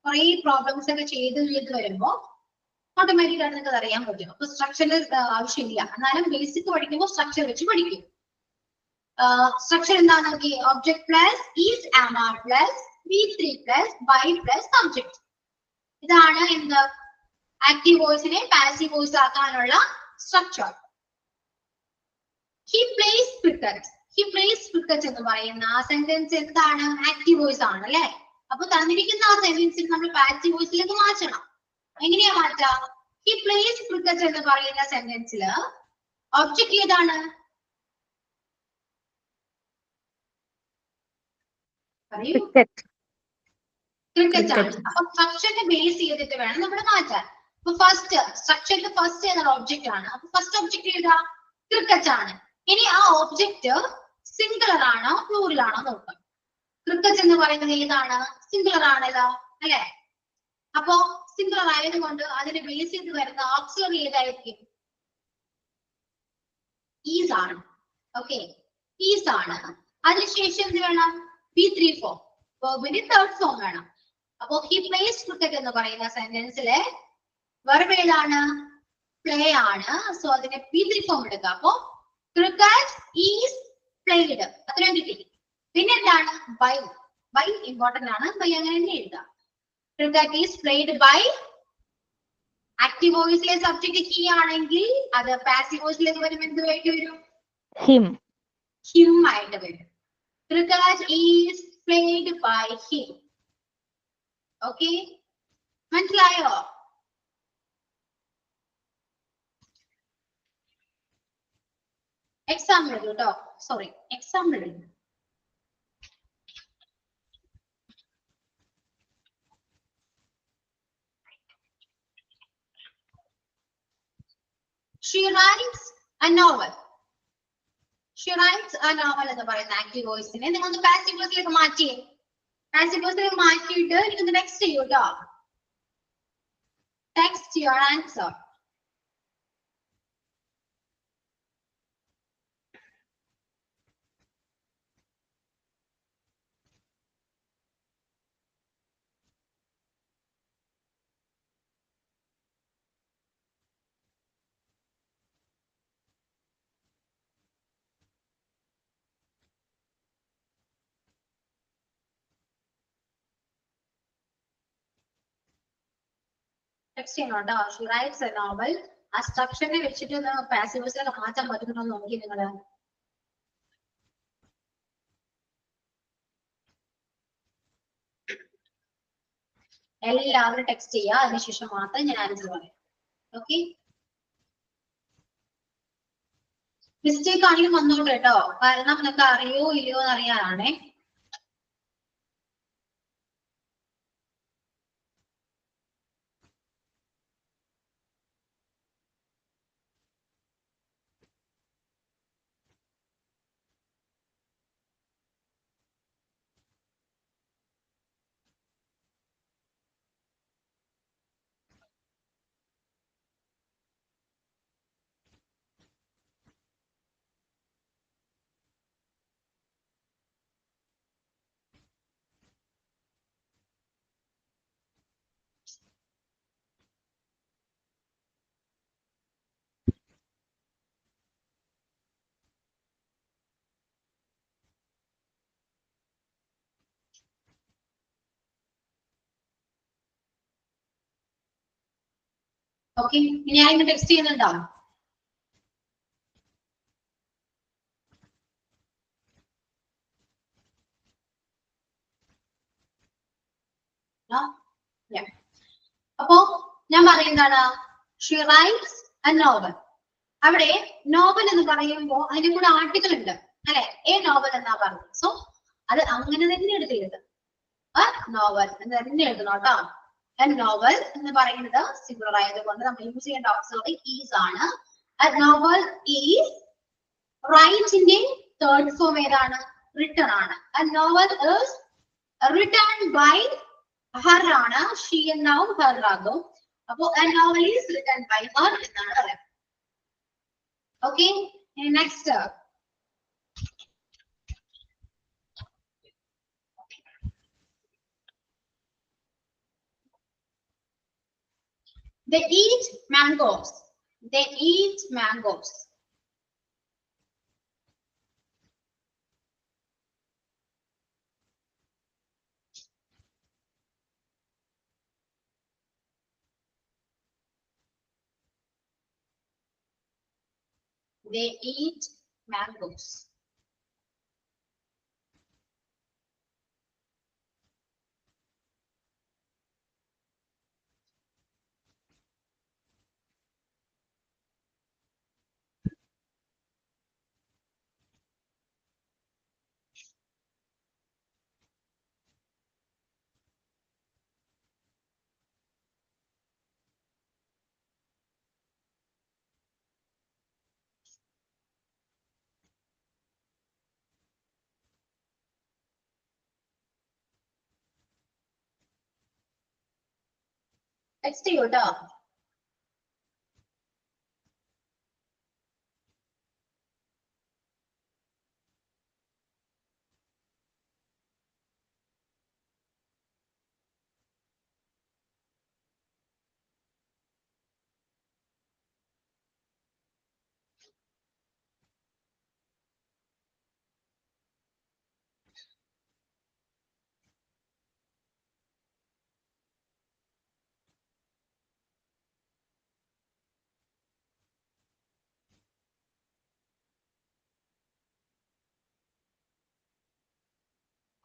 കുറെ പ്രോബ്ലംസ് ഒക്കെ ചെയ്ത് വരുമ്പോ ഓട്ടോമാറ്റിക് ആയിട്ട് നിങ്ങൾക്ക് അറിയാൻ പറ്റും. അപ്പൊ സ്ട്രക്ചറിൽ ആവശ്യമില്ല. എന്നാലും ബേസിക് പഠിക്കുമ്പോൾ സ്ട്രക്ചർ വെച്ച് പഠിക്കും. സ്ട്രക്ചർ എന്താണ് നോക്കി? Object plus is, am, are plus V3 plus by plus subject. ഇതാണ് എന്ത്? ആക്റ്റീവ് വോയിസിനെ പാസീവ് വോയിസ് ആക്കാനുള്ള structure. He plays cricket. He plays cricket എന്ന് പറയുന്ന ആ സെന്റൻസ് എന്താണ്? ആക്റ്റീവ് വോയിസ് ആണ്, അല്ലെ? അപ്പൊ തന്നിരിക്കുന്ന ആ സെന്റൻസിൽ നമ്മൾ പാസീവ് വോയിസിലേക്ക് മാറ്റണം. എങ്ങനെയാ മാറ്റാം? ഹി പ്ലേസ് ക്രിക്കറ്റ് എന്ന് പറയുന്ന സെന്റൻസില് ഒബ്ജക്ട് ഏതാണ്? ക്രിക്കറ്റ് ആണ്. അപ്പൊ സ്ട്രക്ചറിനെ ബേസ് ചെയ്തിട്ട് വേണം നമ്മൾ മാറ്റാൻ. അപ്പൊ ഫസ്റ്റ് സ്ട്രക്ചറിൽ ഫസ്റ്റ് ഏതാണ്? ഒബ്ജക്റ്റ് ആണ്. അപ്പൊ ഫസ്റ്റ് ഒബ്ജക്റ്റ് ഏതാ? ക്രിക്കറ്റ് ആണ്. ഇനി ആ ഒബ്ജക്റ്റ് സിംഗുലർ ആണോ പ്ലൂറൽ ആണോ നോക്കാം. ക്രിക്കറ്റ് എന്ന് പറയുന്നത് ഏതാണ്? സിംഗുലർ ആണല്ലോ, അല്ലെ? അപ്പോ സിംഗുലർ ആയതുകൊണ്ട് അതിന് ബേസ് ചെയ്ത് വരുന്ന ഓക്സിലറി ഏതായിരിക്കും? ഈസ് ആണ്. ഓക്കെ, ഈസ് ആണ്. അതിനുശേഷം എന്ത് വേണം? V3 ഫോം, വെർബിന്റെ തേർഡ് ഫോം വേണം. അപ്പോ ഹി പ്ലേസ് ക്രിക്കറ്റ് എന്ന് പറയുന്ന സെന്റൻസിലെ വെർബ് ഏതാണ്? പ്ലേ ആണ്. സോ അതിനെ V3 ഫോം എടുക്കുക. അപ്പോ ക്രിക്കറ്റ് ഈസ് പ്ലേഡ്, അത്രയും കിട്ടി. പിന്നെ എന്താണ്? ബൈ. ബൈ ഇമ്പോർട്ടന്റ് ആണ്. ബൈ അങ്ങനെ തന്നെ എഴുതാം. Cricket is played by. Active വോയിസിലെ സബ്ജക്ട് ഹി ആണെങ്കിൽ അത് പാസീവ് വോയിസിലേക്ക് വരുമ്പോൾ എന്ത് ആയിട്ട് വരും? ഹിം. ഹിം ആയിട്ട് വരും. Cricket is played by him. Okay, മനസ്സിലായോ? എക്സാമ്പിൾ എഴുതൂ കേട്ടോ. സോറി, എക്സാമ്പിൾ എഴുതൂ. She writes a novel. She writes a novel എന്ന് പറയുന്ന ആക്റ്റീവ് വോയിസിനെ നിങ്ങൾ പാസീവ് വോയിസിലേക്ക് മാറ്റിയേ. പാസീവ് വോയിസിലേക്ക് മാറ്റിയിട്ട് നിങ്ങൾ നെക്സ്റ്റ് ചെയ്യൂ കേട്ടോ. Text your answer. ടെക്സ്റ്റ് ചെയ്യണം കേട്ടോ. She writes a novel. ആ സ്ട്രക്ചറിനെ വെച്ചിട്ട് പാസീവ് വോയിസിലേക്ക് മാറ്റാൻ പറ്റുന്നുണ്ടോ എന്ന് നോക്കി നിങ്ങള്. എല്ലാവരും ടെക്സ്റ്റ് ചെയ്യുക, അതിനുശേഷം മാത്രം ഞാൻ ആൻസർ പറയാം. ഓക്കെ, മിസ്റ്റേക്ക് ആണെങ്കിലും വന്നോട്ടെ കേട്ടോ, കാരണം നിങ്ങൾക്ക് അറിയോ ഇല്ലയോ എന്ന് അറിയാനാണേ. ഓക്കെ, ഞാൻ ഇന്ന് ടെക്സ്റ്റ് ചെയ്യുന്നുണ്ടോ? അപ്പോ ഞാൻ പറയുന്നതാണ് she writes a novel. അവിടെ നോവൽ എന്ന് പറയുമ്പോൾ അതിന്റെ കൂടെ ആർട്ടിക്കിൾ ഉണ്ട് അല്ലെ, എ നോവൽ എന്നാ പറഞ്ഞത്. സോ അത് അങ്ങനെ തന്നെ എടുത്തെഴുതും. നോവൽ എന്ന് തന്നെ എഴുതണം കേട്ടോ. നോവൽ എന്ന് പറയുന്നത് സിംഗുലർ ആയതുകൊണ്ട് നമ്മൾ യൂസ് ചെയ്യേണ്ട ഓക്സിലറി ഈസ് ആണ്. നോവൽ ഈസ് റൈറ്റിന്റെ തേർഡ് ഫോം ഏതാണ്? റിട്ടൺ ആണ്. Novel is written by her ആണ്. ഷീ എന്നാവും ഹർ ആകും. അപ്പോ novel is written by her എന്നാണ് പറയുന്നത്. Okay, next they eat mangoes. They eat mangoes. They eat mangoes. Next to you, dog.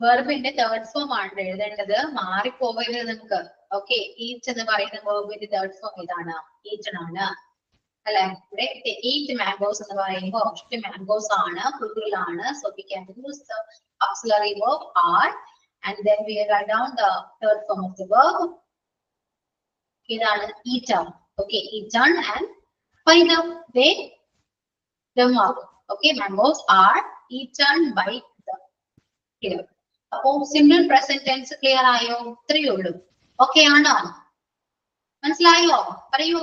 വെർബിന്റെ തേർഡ് ഫോം ആണ് എഴുതേണ്ടത്, മാറിപ്പോകരുത് നിങ്ങൾക്ക്. ഓക്കെ, ഈറ്റ് എന്ന് പറയുന്ന വെർബിന്റെ തേർഡ് ഫോം ഇതാണ്, ഈറ്റൺ ആണ്. അല്ലെ? ഇവിടെ 8 mangoes എന്ന് പറയുമ്പോൾ ഒബ്ജക്റ്റ് mangoes ആണ്, plural ആണ്. So we can use the auxiliary verb are, and then we write down the third form of the verb. ഇതാണ് eaten. Okay, eaten, and by the way the verb. Okay, mangoes are eaten by the. Clear. അപ്പോ single present tense clear ആയോ? ഇത്രയേ ഉള്ളൂ. Okay ആണോ? മനസ്സിലായോ? പറയൂ.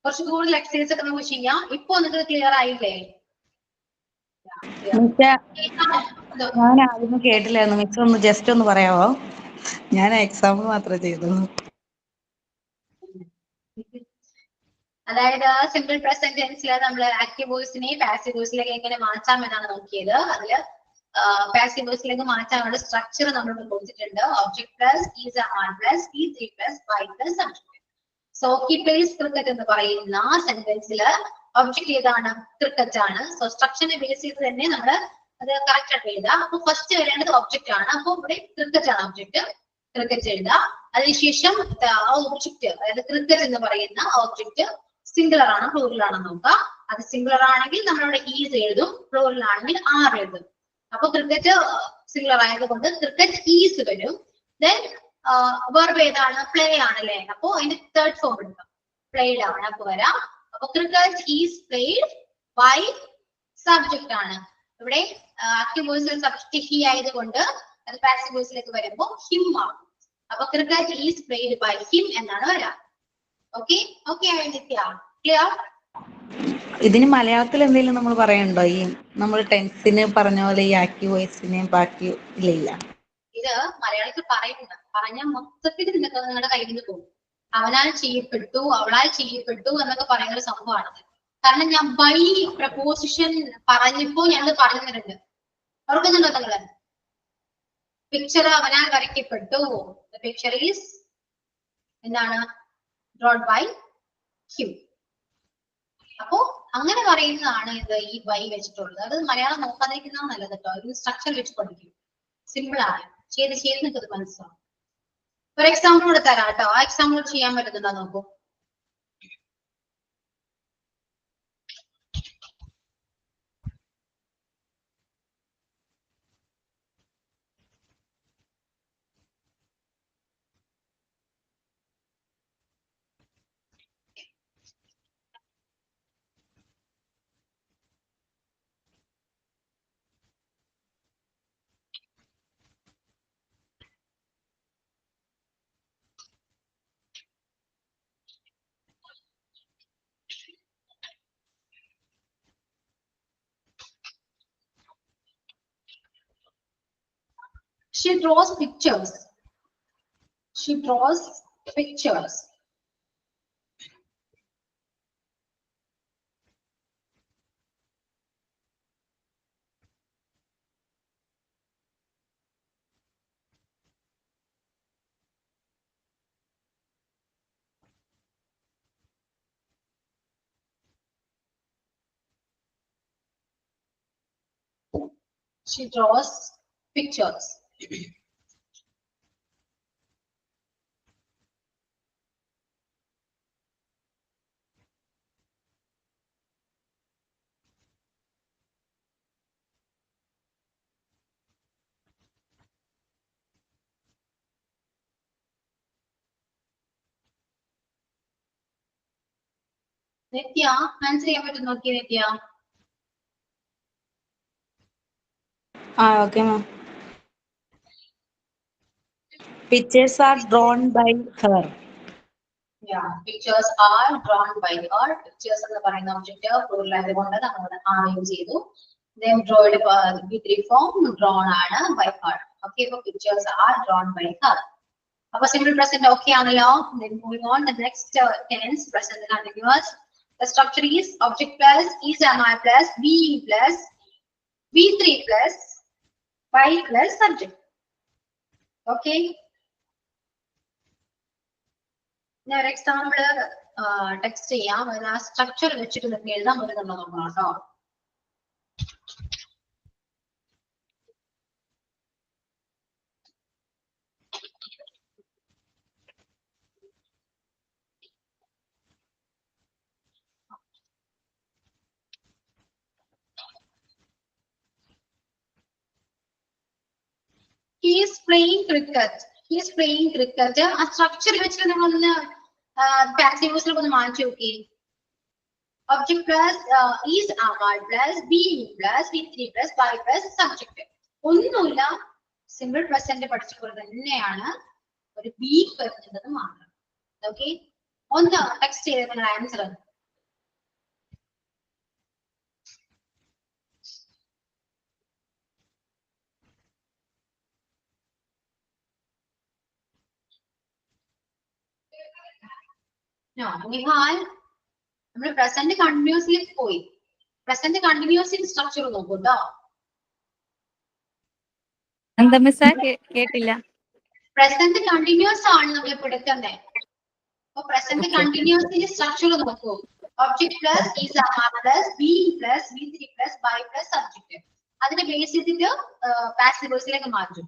കുറച്ച് കൂടുതൽ എക്സസൈസ് ഒക്കെ നമുക്ക് ചെയ്യാം. ഇപ്പൊ നിങ്ങൾക്ക് ക്ലിയർ ആയില്ലേ? ഞാൻ ആദ്യം കേട്ടില്ലായിരുന്നു. മിസ് ഒന്ന് ജസ്റ്റ് ഒന്ന് പറയാവോ? ഞാൻ എക്സാമ്പിൾ മാത്രമേ ചെയ്തുള്ളൂ. അതായത് സിമ്പിൾ പ്രസന്റ് ടെൻസിൽ നമ്മൾ ആക്റ്റീവ് വോയിസിനെ പാസീവ് വോയിസിലേക്ക് എങ്ങനെ മാറ്റാം എന്നാണ് നോക്കിയത്. അതില് പാസീവ് വോയിസിലേക്ക് മാറ്റാനുള്ള സ്ട്രക്ചർ നമ്മൾ കൊടുത്തിട്ടുണ്ട്. Object plus is are plus E3 plus Y plus subject. So he plays cricket എന്ന് പറയുന്ന സെന്റൻസിൽ ഒബ്ജക്ട് ഏതാണ്? ക്രിക്കറ്റ് ആണ്. സോ സ്ട്രക്ചറിനെ ബേസ് ചെയ്ത് തന്നെ നമ്മൾ അത് കറക്റ്റ് ആയിട്ട് എഴുതാം. അപ്പൊ ഫസ്റ്റ് വരേണ്ടത് ഒബ്ജക്റ്റ് ആണ്. അപ്പൊ ഇവിടെ ക്രിക്കറ്റ് ആണ് ഒബ്ജക്ട്. ക്രിക്കറ്റ് എഴുതാം. അതിനുശേഷം ഒബ്ജക്ട്, അതായത് ക്രിക്കറ്റ് എന്ന് പറയുന്ന ഒബ്ജക്ട് സിംഗുലർ ആണ് പ്ലൂറൽ ആണെന്ന് നോക്കാം. അത് സിംഗുലർ ആണെങ്കിൽ നമ്മളിവിടെ ഈസ് എഴുതും, പ്ലൂറൽ ആണെങ്കിൽ ആർ എഴുതും. അപ്പൊ ക്രിക്കറ്റ് സിംഗുലർ ആയതുകൊണ്ട് ക്രിക്കറ്റ് ഈസ് വരും. ദെൻ വെർബ് ഏതാണ്? പ്ലേ ആണല്ലേ? അപ്പൊ അതിന്റെ തേർഡ് ഫോം എടുക്കാം. പ്ലേഡ് ആണ് അപ്പൊ വരാം. അപ്പൊ cricket is played by subject ആണ്. ഇവിടെ ആക്റ്റീവ് വോയിസിൽ സബ്ജക്ട് ഹി ആയതുകൊണ്ട് അത് പാസീവ് വോയിസിലേക്ക് വരുമ്പോൾ ഹിം ആണ്. അപ്പൊ cricket is played by him എന്നാണ് വരാം. Okay okay Nitya, clear? ഇതിന് മലയാളത്തിൽ എന്തെങ്കിലും നമ്മൾ പറയണ്ടോ? ഈ നമ്മൾ ടെൻസിന് പറഞ്ഞ പോലെ ഈ ആക്റ്റീവ് വോയിസിനെയും ബാക്കി ഇല്ല. ഇത് മലയാളത്തിൽ പറയുന്നത് പറഞ്ഞാൽ മൊത്തത്തിൽ നിങ്ങളുടെ കയ്യിൽ നിന്ന് പോകും. അവനാൽ ചെയ്യപ്പെട്ടു, അവളാൽ ചെയ്യപ്പെട്ടു എന്നൊക്കെ പറയുന്ന ഒരു സംഭവമാണത്. കാരണം ഞാൻ ബൈ പ്രപ്പോസിഷൻ പറഞ്ഞപ്പോ ഞങ്ങൾ പറഞ്ഞിട്ടുണ്ട്. ഓർക്കുന്നുണ്ടോ നിങ്ങള്? പിക്ചർ അവനാൽ വരയ്ക്കപ്പെട്ടു. പിക്ചർ ഈസ് എന്താണ്? drawn by him. അപ്പോ അങ്ങനെ പറയുന്നതാണ് ഇത് ഈ ബൈ വെച്ചിട്ടുള്ളത്. അത് മലയാളം നോക്കാതിരിക്കുന്നതാണ് നല്ലത് കേട്ടോ. ഇത് സ്ട്രക്ചർ വെച്ച് പഠിക്കും. സിമ്പിൾ ആണ്. ചെയ്ത് നിങ്ങൾക്ക് ഇത് മനസ്സിലാവും. ഒരു എക്സാമ്പിൾ കൂടെ തരാം കേട്ടോ. ആ എക്സാമ്പിൾ ചെയ്യാൻ പറ്റുന്നുണ്ടോ നോക്കൂ. She draws pictures. She draws pictures. She draws pictures. Nithya answer ചെയ്യാൻ പറ്റും നോക്കിയ Nithya. Okay ma'am. Pictures are drawn by her. Yeah, pictures are drawn by her. Pictures എന്ന് പറയുന്ന ഒബ്ജക്റ്റ് പ്ലൂറൽ ആയതുകൊണ്ട് നമ്മൾ ആണ് യൂസ് ചെയ്തു. Then drawed V3 form drawn ആണ് by her. Okay, so pictures are drawn by her. അപ്പൊ simple present okay ആണല്ലോ. Then moving on the next tense, present continuous. The structure is object plus is am I plus be plus V3 plus by plus subject. Okay. ഞാൻ ഒരു example text ചെയ്യാം. ആ structure വെച്ചിട്ട് നിങ്ങൾക്ക് എഴുതാൻ പറ്റുന്നുണ്ടോ നോക്കാം കേട്ടോ. he is playing cricket. He is playing cricket. ആ സ്ട്രക്ചർ വെച്ചിട്ട് നിങ്ങളൊന്ന് പാസീവ് വോയിസിൽ ഒന്ന് മാറ്റി നോക്കി. Object plus is are plus being plus V3 plus by plus subject. ഒന്നുമില്ല, സിമ്പിൾ പ്രസന്റ് പഠിച്ചപ്പോൾ തന്നെയാണ് ഒരു ബീങ് വരുന്നത് മാത്രം. ഓക്കെ, ഒന്ന് ടെക്സ്റ്റ് ചെയ്ത് നിങ്ങൾ ആൻസർ. നിഹാൽ, നമ്മൾ പ്രസന്റ് കണ്ടിന്യൂസ്ലി പോയി. പ്രസന്റ് കണ്ടിന്യൂസ് സ്ട്രക്ചർ നോക്കൂ കേട്ടോ. എന്താ മിസ്സാ കേട്ടില്ല. പ്രസന്റ് കണ്ടിന്യൂസ് ആണ് നമ്മൾ ഇപ്പൊ എടുക്കുന്നത്. അപ്പൊ പ്രസന്റ് കണ്ടിന്യൂസിന്റെ സ്ട്രക്ചർ നോക്കൂ. Object plus is plus B plus V3 plus by plus subject. അതിനെ ബേസ് ചെയ്തിട്ട് പാസീവ് വോയിസിലേക്ക് മാറ്റും.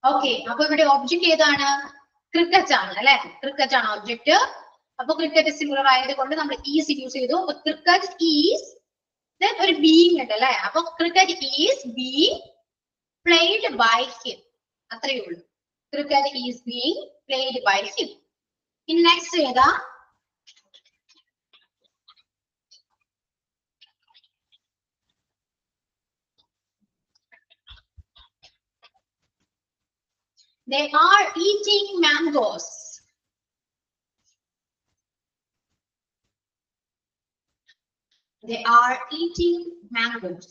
ഓക്കെ, അപ്പൊ ഇവിടെ ഒബ്ജക്ട് ഏതാണ്? ക്രിക്കറ്റ് ആണ് അല്ലെ? ക്രിക്കറ്റ് ആണ് ഒബ്ജക്ട്. അപ്പൊ ക്രിക്കറ്റ് സിംഗുലർ ആയതുകൊണ്ട് നമ്മൾ ഈസ് യൂസ് ചെയ്തു. അപ്പൊ ക്രിക്കറ്റ് ഈസ് ഒരു ബീങ് ഉണ്ട് അല്ലെ? അപ്പൊ cricket is being played by him. അത്രയേ ഉള്ളൂ. Cricket is being played by him. ഇനി നെക്സ്റ്റ് ഏതാ? They are eating mangoes. They are eating mangoes.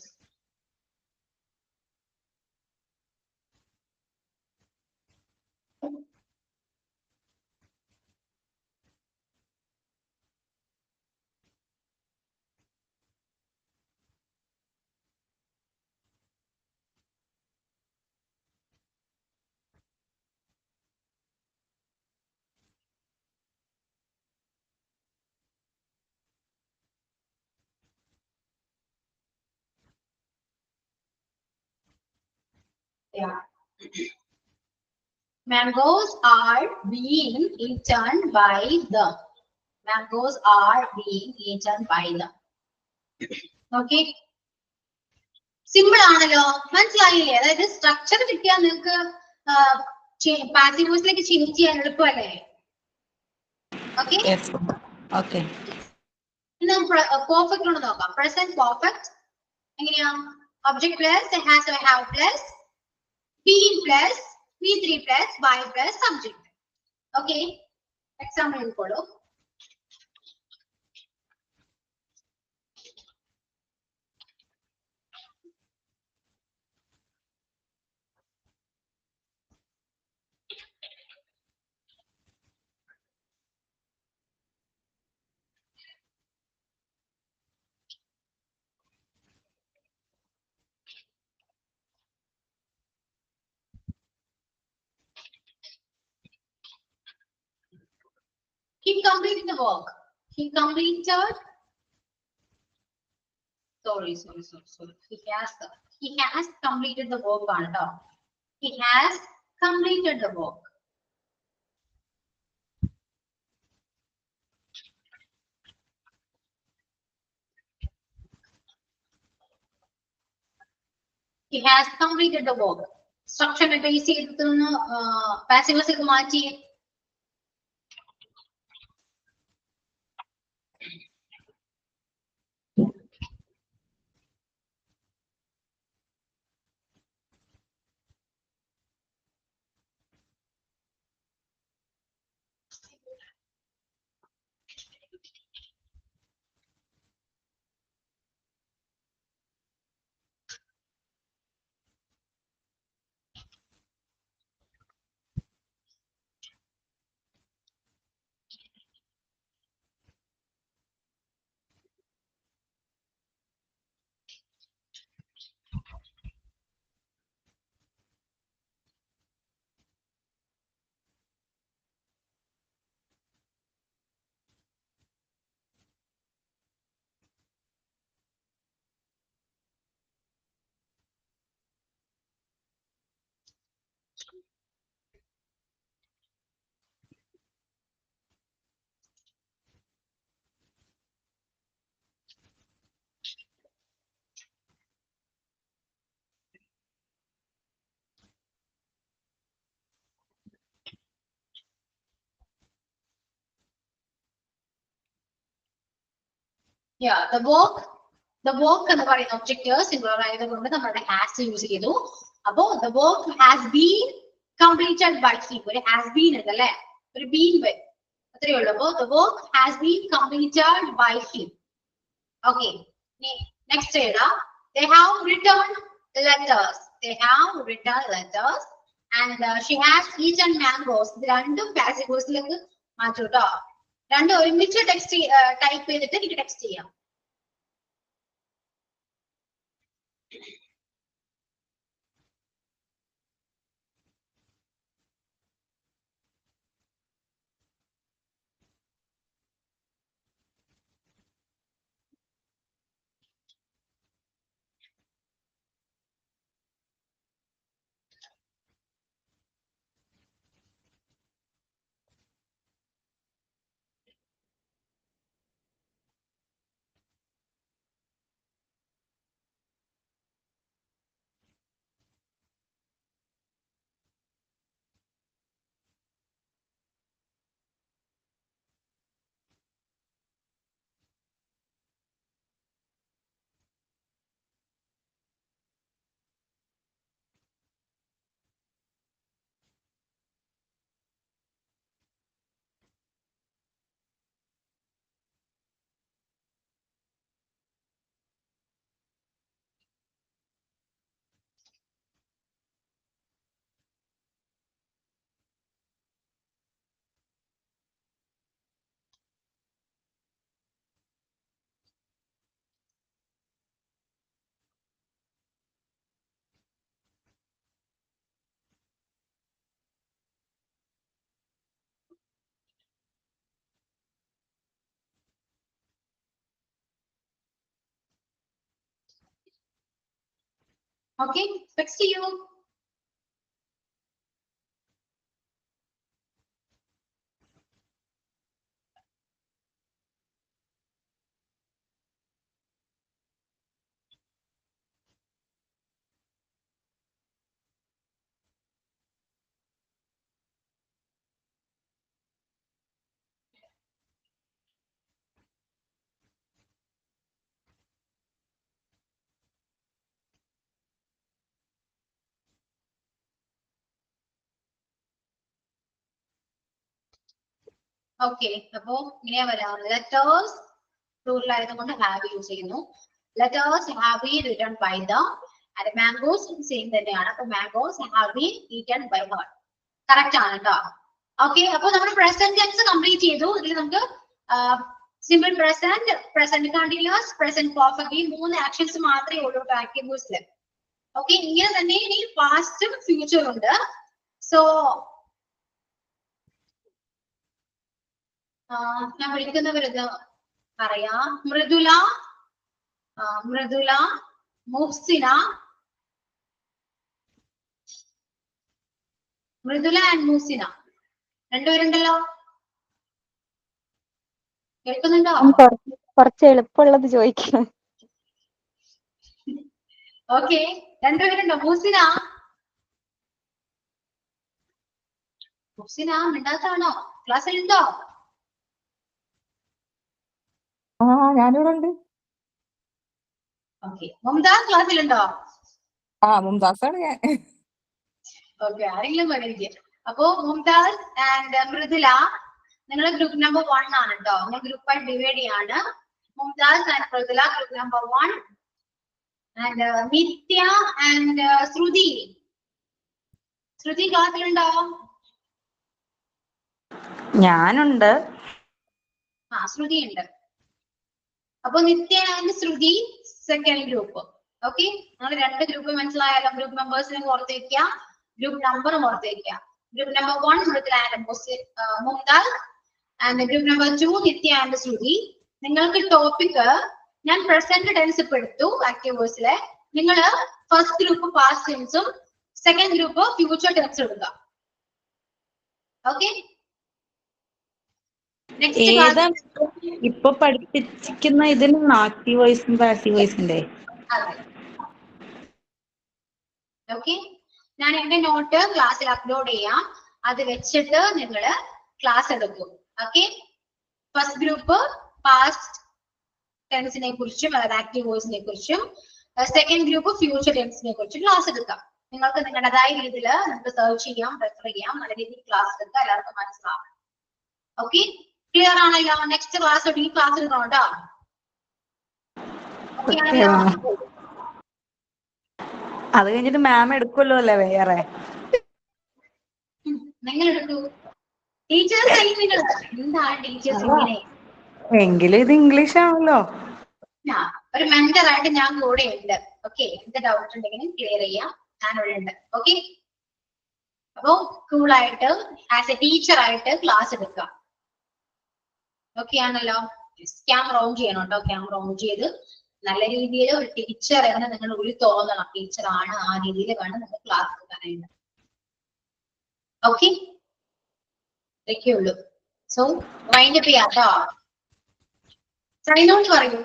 Yeah. Mangoes are being eaten by them. Mangoes are being eaten by them. Okay. Simple ആണല്ലോ, മനസ്സിലായില്ലേ? അതായത് structure കിട്ടിയാൽ നിങ്ങൾക്ക് passive വോയിസിലേക്ക് change ചെയ്യാൻ എളുപ്പമല്ലേ? Okay, perfect കൊണ്ട് നോക്കാം. പ്രസന്റ് പെർഫെക്റ്റ് എങ്ങനെയാ? Object plus have plus being plus V3 plus by plus subject. Okay, example follow. He completed the work. He completed. Sorry. He has completed the work. He has completed the work. He has completed the work. Structure base ചെയ്തിട്ടൊന്ന് passive voice മാറ്റി. Yeah, the work എന്ന് പറയുന്ന object singular ആയതുകൊണ്ട് നമ്മുടെ has use ചെയ്തു. അപ്പോ the work has been completed by him. ഒരു has been ഉണ്ട് അല്ലെ, ഒരു been വരും, അത്രയേ ഉള്ളൂ. അപ്പോ the work has been completed by him. Okay, next എഴുതാം. They have written letters. They have written letters and she has eaten mangoes. ഇത് രണ്ടും പാസീവ് വോയിസിലേക്ക് മാറ്റും കേട്ടോ. രണ്ടും ഒരുമിച്ച് ടെക്സ്റ്റ് ടൈപ്പ് ചെയ്തിട്ട് എനിക്ക് ടെക്സ്റ്റ് ചെയ്യാം. Okay, next to you. Okay, അപ്പോ ഇങ്ങനെ വരാം. Letters plural ആയതുകൊണ്ട് have യൂസ് ചെയ്യുന്നു. Letters have been written by the, and mangoes same തന്നെയാണ്. അപ്പൊ mangoes have been eaten by her. Correct ആണ് കേട്ടോ. ഓക്കെ, അപ്പൊ നമ്മൾ പ്രസന്റ് ടെൻസ് കംപ്ലീറ്റ് ചെയ്തു. ഇതിൽ നമുക്ക് simple present, present continuous, present perfect, ഈ 3 ആക്ഷൻസ് മാത്രമേ ഉള്ളൂ ആക്റ്റീവ് വോയിസിൽ. ഓക്കെ, ഇങ്ങനെ തന്നെ ഇനി പാസ്റ്റും ഫ്യൂച്ചറും ഉണ്ട്. സോ ഞാൻ വിളിക്കുന്നവരത് പറയാം. മൃദുല, മൃദുല, മുഹ്സിന, മൃദുല ആൻഡ് മുഹ്സിന രണ്ടുപേരുണ്ടല്ലോ, കേൾക്കുന്നുണ്ടോ? കുറച്ച് എളുപ്പമുള്ളത് ചോദിക്കണം. ഓക്കെ, രണ്ടുപേരുണ്ടോ? മുഹ്സിന, മുഹ്സിന മിണ്ടാത്താണോ? ക്ലാസ്സിലുണ്ടോ? ആ ഞാനിവിടെ ഉണ്ട്. ഓക്കെ, മുംതാസ് ക്ലാസ്സിലുണ്ടോ? ആ മുംതാസാണ് ഞാൻ. ഓക്കെ, ആരെങ്കിലും പറയാം. അപ്പോ മുംതാസ് ആൻഡ് മൃദുല നിങ്ങളെ ഗ്രൂപ്പ് നമ്പർ 1 ആണ് കേട്ടോ. നിങ്ങൾ ഗ്രൂപ്പായി ഡിവൈഡ് ചെയ്യാണ്. Mumtaz and Mridula group number 1 and Nithya and Shruti. Shruti ക്ലാസ്സിലുണ്ടോ? ഞാനുണ്ട്. ശ്രുതി ഉണ്ട്. അപ്പൊ Nithya and Shruti second group. Okay, നിങ്ങൾ 2 ഗ്രൂപ്പ് മനസ്സിലായാലും ഗ്രൂപ്പ് മെമ്പേഴ്സിനെ ഓർത്ത് വെക്കുക, ഗ്രൂപ്പ് നമ്പറും ഓർത്ത് വെക്കുക. Group number 1 Mridula and Mumtaz and group number 2 Nithya and Shruti. നിങ്ങൾക്ക് ടോപ്പിക് ഞാൻ പ്രസന്റ് ടെൻസ് ഇപ്പൊ എടുത്തു ആക്റ്റീവ് വോയിസിലെ. നിങ്ങൾ ഫസ്റ്റ് ഗ്രൂപ്പ് പാസ്റ്റ് ടെൻസും സെക്കൻഡ് ഗ്രൂപ്പ് ഫ്യൂച്ചർ ടെൻസും എടുക്കുക. ഓക്കെ, ഏതാ ഇപ്പൊ പഠിപ്പിക്കുന്ന ഇതിലാണ് ആക്റ്റീവ് വോയിസും പാസീവ് വോയിസിന്റെ? ഓക്കെ, ഞാൻ എന്റെ നോട്ട് ക്ലാസ്സിൽ അപ്ലോഡ് ചെയ്യാം. അത് വെച്ചിട്ട് നിങ്ങൾ ക്ലാസ് എടുക്കും. ഓക്കെ, ഫസ്റ്റ് ഗ്രൂപ്പ് പാസ്റ്റ് ടെൻസിനെ കുറിച്ചും അതായത് ആക്റ്റീവ് വോയിസിനെ കുറിച്ചും സെക്കൻഡ് ഗ്രൂപ്പ് ഫ്യൂച്ചർ ടെൻസിനെ കുറിച്ചും ക്ലാസ് എടുക്കാം. നിങ്ങൾക്ക് നിങ്ങളുടേതായ രീതിയിൽ നിങ്ങൾക്ക് സെർച്ച് ചെയ്യാം, റെഫർ ചെയ്യാം, നല്ല രീതിയിൽ ക്ലാസ് എടുക്കാം, എല്ലാവർക്കും മനസ്സിലാവും. ഓക്കെ, ക്ലിയർ ആണല്ലോ? നെക്സ്റ്റ് ക്ലാസ് തൊട്ട് ഈ ക്ലാസ് എടുക്കണോട്ടോ. അത് കഴിഞ്ഞിട്ട് മാം എടുക്കുമല്ലോ അല്ലേ വേറെ? നിങ്ങൾ എടുക്കൂ. ടീച്ചേഴ്സ് നിങ്ങൾ എന്താണ് ടീച്ചേഴ്സ് ഇങ്ങനെ? എങ്കിലും ഇത് ഇംഗ്ലീഷ് ആണല്ലോ. ഒരു മെന്റർ ആയിട്ട് ഞാൻ കൂടെ ഉണ്ട്. ഓക്കെ, എന്ത് ഡൗട്ട് ഉണ്ടെങ്കിലും ക്ലിയർ ചെയ്യാം, ഞാൻ ഇവിടെ ഉണ്ട്. ഓക്കെ, അപ്പോ കൂളായിട്ട് ആസ് എ ടീച്ചർ ആയിട്ട് ക്ലാസ് എടുക്കാം. ഓക്കെ ആണല്ലോ? ക്യാമറ ഓൺ ചെയ്യണം കേട്ടോ. ക്യാമറ ഓൺ ചെയ്ത് നല്ല രീതിയിൽ ഒരു ടീച്ചർ എന്ന് നിങ്ങൾ ഉള്ളിൽ തോന്നണം. ടീച്ചർ ആണ്, ആ രീതിയിൽ വേണം നിങ്ങൾ ക്ലാസ് എടുക്കാനായിട്ട്. ഓക്കെ, ഇതൊക്കെ ഉള്ളൂ. സോ വൈൻഡ് അപ്പ് ചെയ്യാം കേട്ടോ. സൈൻ ഔട്ട് പറയൂ.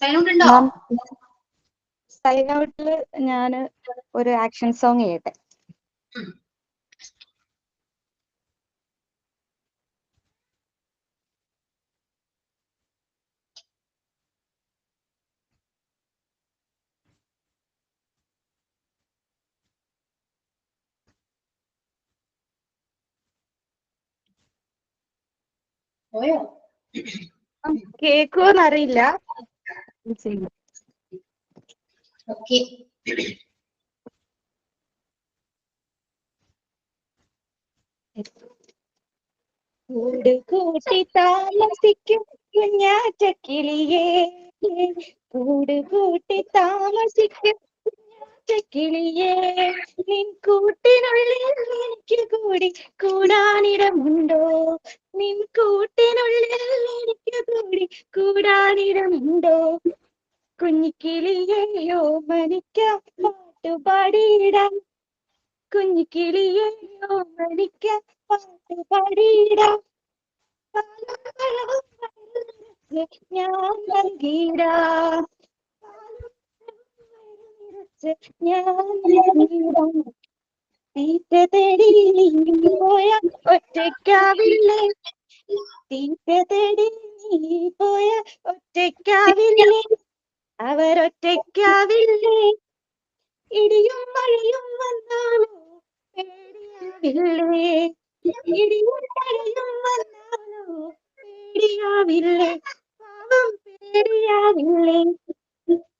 സൈൻ ഔട്ട് ഉണ്ടോ? സൈൻ ഔട്ടില് ഞാൻ ഒരു ആക്ഷൻ സോങ് ചെയ്യട്ടെ. പോയോ? കേക്കുവോന്നറിയില്ല. ഓക്കെ, കൂട് കൂട്ടി താമസിക്കും കുഞ്ഞാറ്റക്കിളിയേ, കൂട് കൂട്ടി താമസിക്കും കുഞ്ഞാറ്റക്കിളിയേ, നിൻ കൂട്ടിനുള്ളിൽ എനിക്ക് കൂടി കൂടാനിടമുണ്ടോ, നിൻ കൂട്ടിനുള്ളിൽ എനിക്ക് കൂടി കൂടാനിടമുണ്ടോ, കുഞ്ഞിക്കിളിയെയോ മനിക്കാം പാട്ടുപാടിയിടാം, കുഞ്ഞിക്കിളിയെയോ മനിക്കാം പാട്ടുപാടിയിടാം, ഞാൻ നൽകിയിടാം, ഞാൻ നൽകിയിടാം, തീറ്റ തേടി നീ പോയ ഒറ്റയ്ക്കാവില്ലേ, തീറ്റ തേടി നീ പോയ ഒറ്റയ്ക്കാവില്ലേ, അവരൊറ്റയ്ക്കാവില്ലേ, ഇടിയും മഴയും വന്നാലോ പേടിയാവില്ലേ, ഇടിയും മഴയും വന്നാലോ പേടിയാവില്ലേ, പാവം പേടിയാവില്ലേ,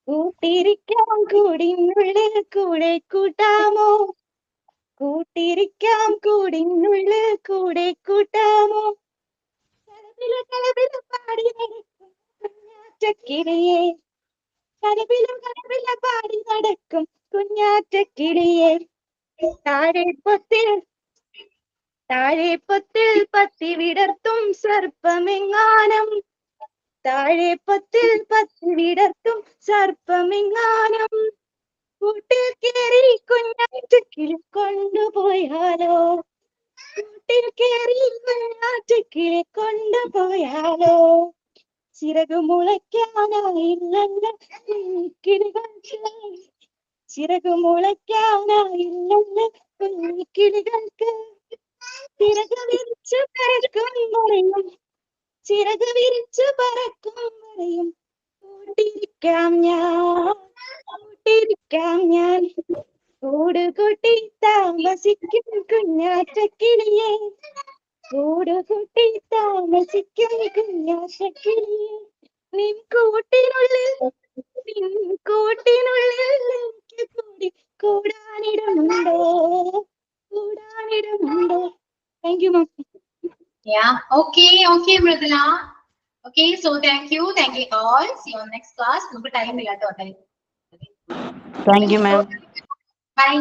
കൂട്ടിരിക്കാം കൂടിനുള്ളിൽ കൂടെ കൂട്ടാമോ, കൂട്ടിരിക്കാം കൂടിനുള്ളിൽ കൂടെ കൂട്ടാമോ, കലപില കലപില പാടി നടക്കും കുഞ്ഞാറ്റക്കിളിയെ, കലപില കലപില പാടി നടക്കും കുഞ്ഞാറ്റക്കിളിയെ, താഴെപ്പൊത്തിൽ പത്തി വിടർത്തും സർപ്പമെങ്ങാനം, താഴെപ്പൊത്തിൽ പത്തി വിടർത്തും സർപ്പമെങ്ങാനം, കൂട്ടിൽ കയറി കുഞ്ഞാറ്റക്കിളി കൊണ്ടുപോയാലോ, കൂട്ടിൽ കയറി കുഞ്ഞാറ്റക്കിളി കൊണ്ടുപോയാലോ, ചിറകു മുളയ്ക്കാനായില്ലല്ലോ കുഞ്ഞിക്കിളികൾക്ക്, ചിറകു മുളയ്ക്കാനായില്ലല്ലോ കുഞ്ഞിക്കിളികൾക്ക്, ചിറക് വിരിച്ചു പറക്കും പറയും, ചിറക് വിരിച്ചു പറക്കും പറയും, കൂട്ടിരിക്കാം ഞാൻ, കൂട്ടിരിക്കാം ഞാൻ, കൂട് കൂട്ടി താമസിക്കും കുഞ്ഞാറ്റക്കിളിയെ, കൂട് കൂട്ടി താമസിക്കും കുഞ്ഞാറ്റക്കിളിയെ, നിൻ കൂട്ടിനുള്ളിൽ എനിക്ക് കൂടി കൂടാനിടമുണ്ടോ, കൂടാനിടമുണ്ടോ. Thank you ma'am. Yeah, okay, Mridula. Okay, so thank you all. See you on next class. നമുക്ക് ടൈം ഇല്ല കേട്ടോ. Thank you, ma'am. Bye.